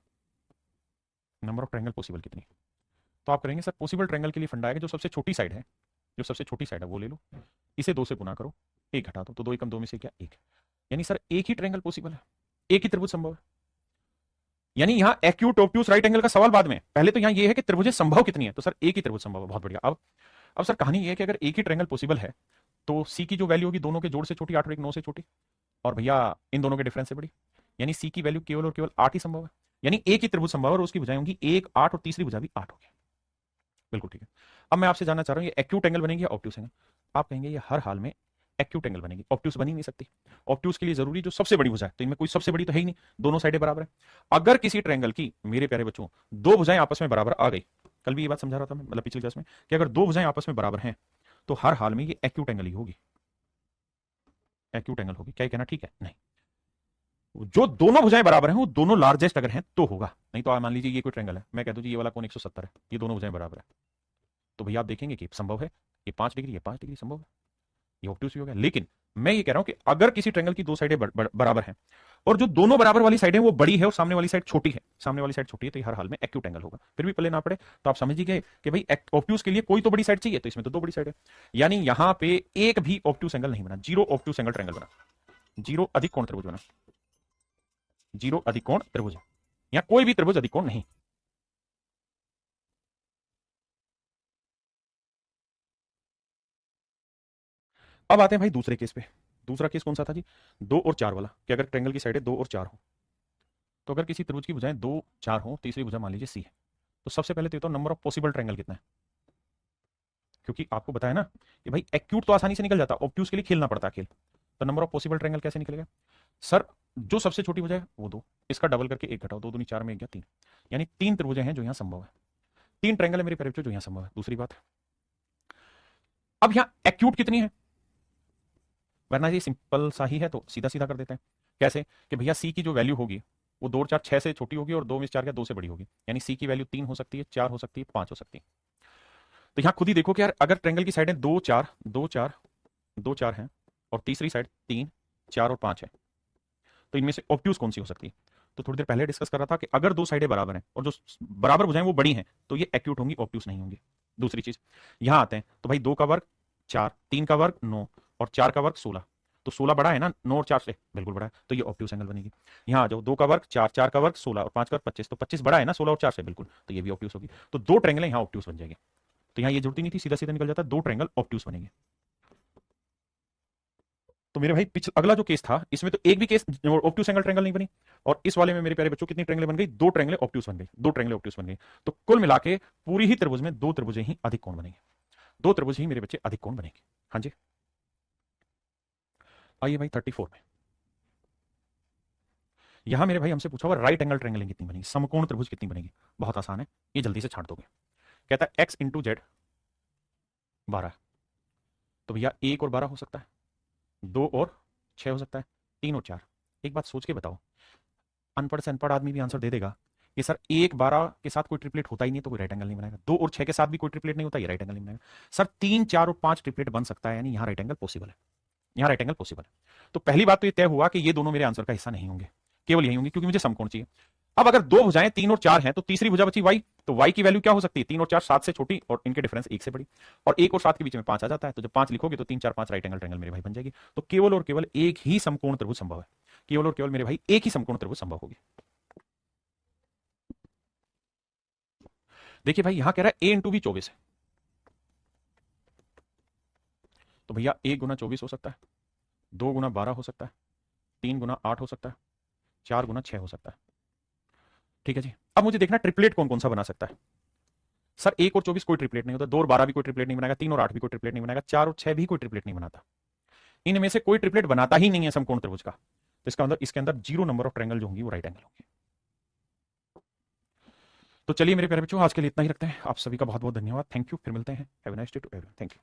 नंबर ऑफ ट्रायंगल पॉसिबल कितनी? तो आप करेंगे सर पॉसिबल ट्रायंगल के लिए फंडा है कि जो सबसे छोटी साइड है, जो सबसे छोटी साइड है वो ले लो, इसे 2 से गुना करो, 1 घटा दो, तो 2 एकम 2 में से क्या 1, यानी सर एक ही ट्रायंगल पॉसिबल है, एक ही त्रिभुज संभव है। यानी यहां एक्यूट ऑब्ट्यूज राइट एंगल का सवाल बाद में, पहले तो यहां ये है कि त्रिभुज संभव कितनी है, तो सर एक ही त्रिभुज संभव है। बहुत बढ़िया। अब सर कहानी ये है कि अगर एक ही ट्रायंगल पॉसिबल है, तो सी की जो वैल्यू होगी दोनों के जोड़ से छोटी, 8 और 1 9 से छोटी, और भैया इन दोनों के डिफरेंस से बड़ी, यानी सी की वैल्यू केवल और केवल 8 ही संभव है। यानी एक ही त्रिभुज संभव है और उसकी भुजाएं होंगी 1 8, और तीसरी भुजा भी 8 होगी। बिल्कुल ठीक है। अब मैं आपसे जानना चाह रहा हूं ये एक्यूट एंगल बनेगी या ऑब्ट्यूज एंगल? आप कहेंगे ये हर हाल में एक्यूट एंगल बनेगी, ऑब्ट्यूज बन ही नहीं सकती। ऑब्ट्यूज के लिए जरूरी जो सबसे बड़ी भुजा है, तो इनमें कोई सबसे बड़ी तो है ही नहीं, दोनों साइडें बराबर है। अगर किसी ट्रायंगल की मेरे प्यारे बच्चों दो भुजाएं आपस में बराबर आ गई, कल भी ये बात समझा रहा था मैं, मतलब पिछली क्लास में, कि अगर दो भुजाएं आपस में बराबर हैं तो हर हाल में ये एक्यूट एंगल ही होगी, एक्यूट एंगल होगी। क्या ये कहना ठीक है? नहीं, जो दोनों भुजाएं बराबर हैं वो दोनों लार्जेस्ट अगर हैं तो होगा, नहीं तो मान लीजिए ये कोई ट्रायंगल है, मैं कह दूं जी ये वाला कोण 170 है, ये दोनों भुजाएं बराबर है, तो भैया आप देखेंगे कि संभव है, ये 5 डिग्री, ये 5 डिग्री संभव है, ये ऑब्ट्यूज भी हो गया। लेकिन मैं ये कह रहा हूं कि अगर किसी ट्रायंगल की दो साइडें बराबर हैं, और जो दोनों बराबर वाली साइड है वो बड़ी है और सामने वाली साइड छोटी है, सामने वाली साइड छोटी है, तो हर हाल में एक्यूट एंगल होगा। फिर भी पल्ले ना पड़े तो आप समझ ही गए कि भाई ऑब्ट्यूज के लिए कोई तो बड़ी साइड चाहिए, तो इसमें तो दो बड़ी साइड है, यानी यहां पे एक भी ऑब्ट्यूज एंगल नहीं बना, जीरो ऑब्ट्यूज एंगल ट्रायंगल बना, जीरो अधिक कोण त्रिभुज बना, जीरो अधिक कोण त्रिभुज, या कोई भी त्रिभुज अधिक कोण नहीं। अब आते हैं भाई दूसरे केस पे। दूसरा केस कौन सा था जी? 2 और 4 वाला, कि अगर ट्रायंगल की साइडें 2 और 4 हो, तो अगर किसी त्रिभुज की भुजाएं 2 4 हो, तीसरी भुजा मान लीजिए सी है, तो सबसे पहले तो ये तो नंबर ऑफ पॉसिबल ट्रायंगल कितना है, क्योंकि आपको बताया ना कि भाई एक्यूट तो आसानी से निकल जाता, ऑब्ट्यूज के लिए खेलना पड़ता है खेल। तो नंबर ऑफ पॉसिबल ट्रायंगल कैसे निकलेगा? सर जो सबसे छोटी भुजा है वो 2, इसका डबल करके 1 घटाओ, 2 दूनी 4 में 1 गया 3, यानी 3 त्रिभुजें हैं जो यहां संभव है, 3 ट्रायंगल है मेरे प्यारे बच्चों जो यहां संभव है। दूसरी बात, अब यहां एक्यूट कितनी है? वरना ये सिंपल सा ही है तो सीधा सीधा कर देते हैं। कैसे कि भैया सी की जो वैल्यू होगी वो 2 और 4 6 से छोटी होगी और 2 में से 4 क्या 2 से बड़ी होगी, यानी सी की वैल्यू 3 हो सकती है, 4 हो सकती है, 5 हो सकती है। तो यहां खुद ही देखो कि यार अगर ट्रेंगल की साइड है 2 4 2 4 2 4 है और तीसरी साइड 3 4 और 5 है, तो इनमें से ऑब्ट्यूज कौन सी हो सकती है? तो थोड़ी देर पहले डिस्कस कर रहा था कि अगर दो साइडें बराबर हैं और जो बराबर भुजाएं वो बड़ी हैं तो ये एक्यूट होंगी, ऑब्ट्यूज नहीं होंगी। दूसरी चीज, यहां आते हैं तो भाई 2 का वर्ग 4, 3 का वर्ग 9 और 4 का वर्ग 16, तो 16 बड़ा है ना 9 और 4 से, बिल्कुल बड़ा है, तो ये ऑब्ट्यूज एंगल बनेगी। यहां आ जाओ, 2 का वर्ग 4, 4 का वर्ग 16 और 5 का वर्ग 25, तो 25 बड़ा है ना 16 और 4 से, बिल्कुल, तो ये भी ऑब्ट्यूज होगी। तो दो ट्रेंगल यहां ऑब्ट्यूज बन जाएंगे। तो यहां ये जरूरत ही नहीं थी, सीधा सीधा निकल जाता, दो ट्रेंगल ऑब्ट्यूज बनेंगे। तो मेरे भाई पिछला अगला जो केस था इसमें तो एक भी केस ऑब्ट्यूज एंगल ट्रेंगल नहीं बनी, और इस वाले में मेरे प्यारे बच्चों कितनी ट्रेंगलें बन गई? दो ट्रेंगलें ऑब्ट्यूज बन गई, दो ट्रेंगलें ऑब्ट्यूज बन गई। तो कुल मिला के पूरी ही त्रिभुज में दो त्रिभुजें ही अधिक कोण बनेंगे, दो त्रिभुज ही मेरे बच्चे अधिक कोण बनेंगे। हाँ जी, आइए भाई 34 में, यहां मेरे भाई हमसे पूछा हुआ राइट एंगल ट्रेंगल कितनी बनेगी, समकोण त्रिभुज कितनी बनेगी? बहुत आसान है, ये जल्दी से छाट दोगे। कहता है एक्स इंटू जेड 12, तो भैया 1 और 12 हो सकता है, 2 और 6 हो सकता है, 3 और 4। एक बात सोच के बताओ, अनपढ़ से अनपढ़ आदमी भी आंसर दे देगा कि सर 1 12 के साथ कोई ट्रिपलेट होता ही नहीं तो कोई राइट एंगल नहीं बनाएगा, 2 और 6 के साथ भी कोई ट्रिपलेट नहीं होता, ये राइट एंगल नहीं बनाएगा। सर 3 4 और 5 ट्रिपलेट बन सकता है, यानी यहां राइट एंगल पॉसिबल है, यहां राइट एंगल पॉसिबल है। तो पहली बात तो ये तय हुआ कि ये दोनों मेरे आंसर का हिस्सा नहीं होंगे, केवल यही होंगे, क्योंकि मुझे समकोण चाहिए। अब अगर दो भुजाएं 3 और 4 हैं तो तीसरी भुजा बची y, तो y की वैल्यू क्या हो सकती है? 3 और 4 7 से छोटी और इनके डिफरेंस 1 से बड़ी, और 1 और 7 के बीच में 5 आ जाता है, तो जब 5 लिखोगे तो 3 4 5 राइट एंगल ट्रायंगल मेरे भाई बन जाएगी। तो केवल और केवल एक ही समकोण त्रिभुज संभव है, केवल और केवल मेरे भाई एक ही समकोण त्रिभुज संभव होगी। देखिए भाई यहां कह रहा है a इंटू बी 24 है, तो भैया a गुना 24 हो सकता है, 2 गुना 12 हो सकता है, 3 गुना 8 हो सकता है, 4 गुना 6 हो सकता है। ठीक है जी, अब मुझे देखना ट्रिपलेट कौन कौन सा बना सकता है। सर 1 और 24 कोई ट्रिपलेट नहीं होता, 2 और 12 भी कोई ट्रिपलेट नहीं बनाएगा, 3 और 8 भी कोई ट्रिपलेट नहीं बनाएगा, 4 और 6 भी कोई ट्रिपलेट नहीं बनाता, इनमें से कोई ट्रिपलेट बनाता ही नहीं है समकोण त्रिभुज का। तो इसका अंदर इसके अंदर जीरो नंबर ऑफ ट्रायंगल जो होंगी वो राइट एंगल होंगे। तो चलिए मेरे प्यारे बच्चों, आज के लिए इतना ही रखते हैं। आप सभी का बहुत बहुत धन्यवाद, थैंक यू, फिर मिलते हैं। Have a nice day to everyone, thank you.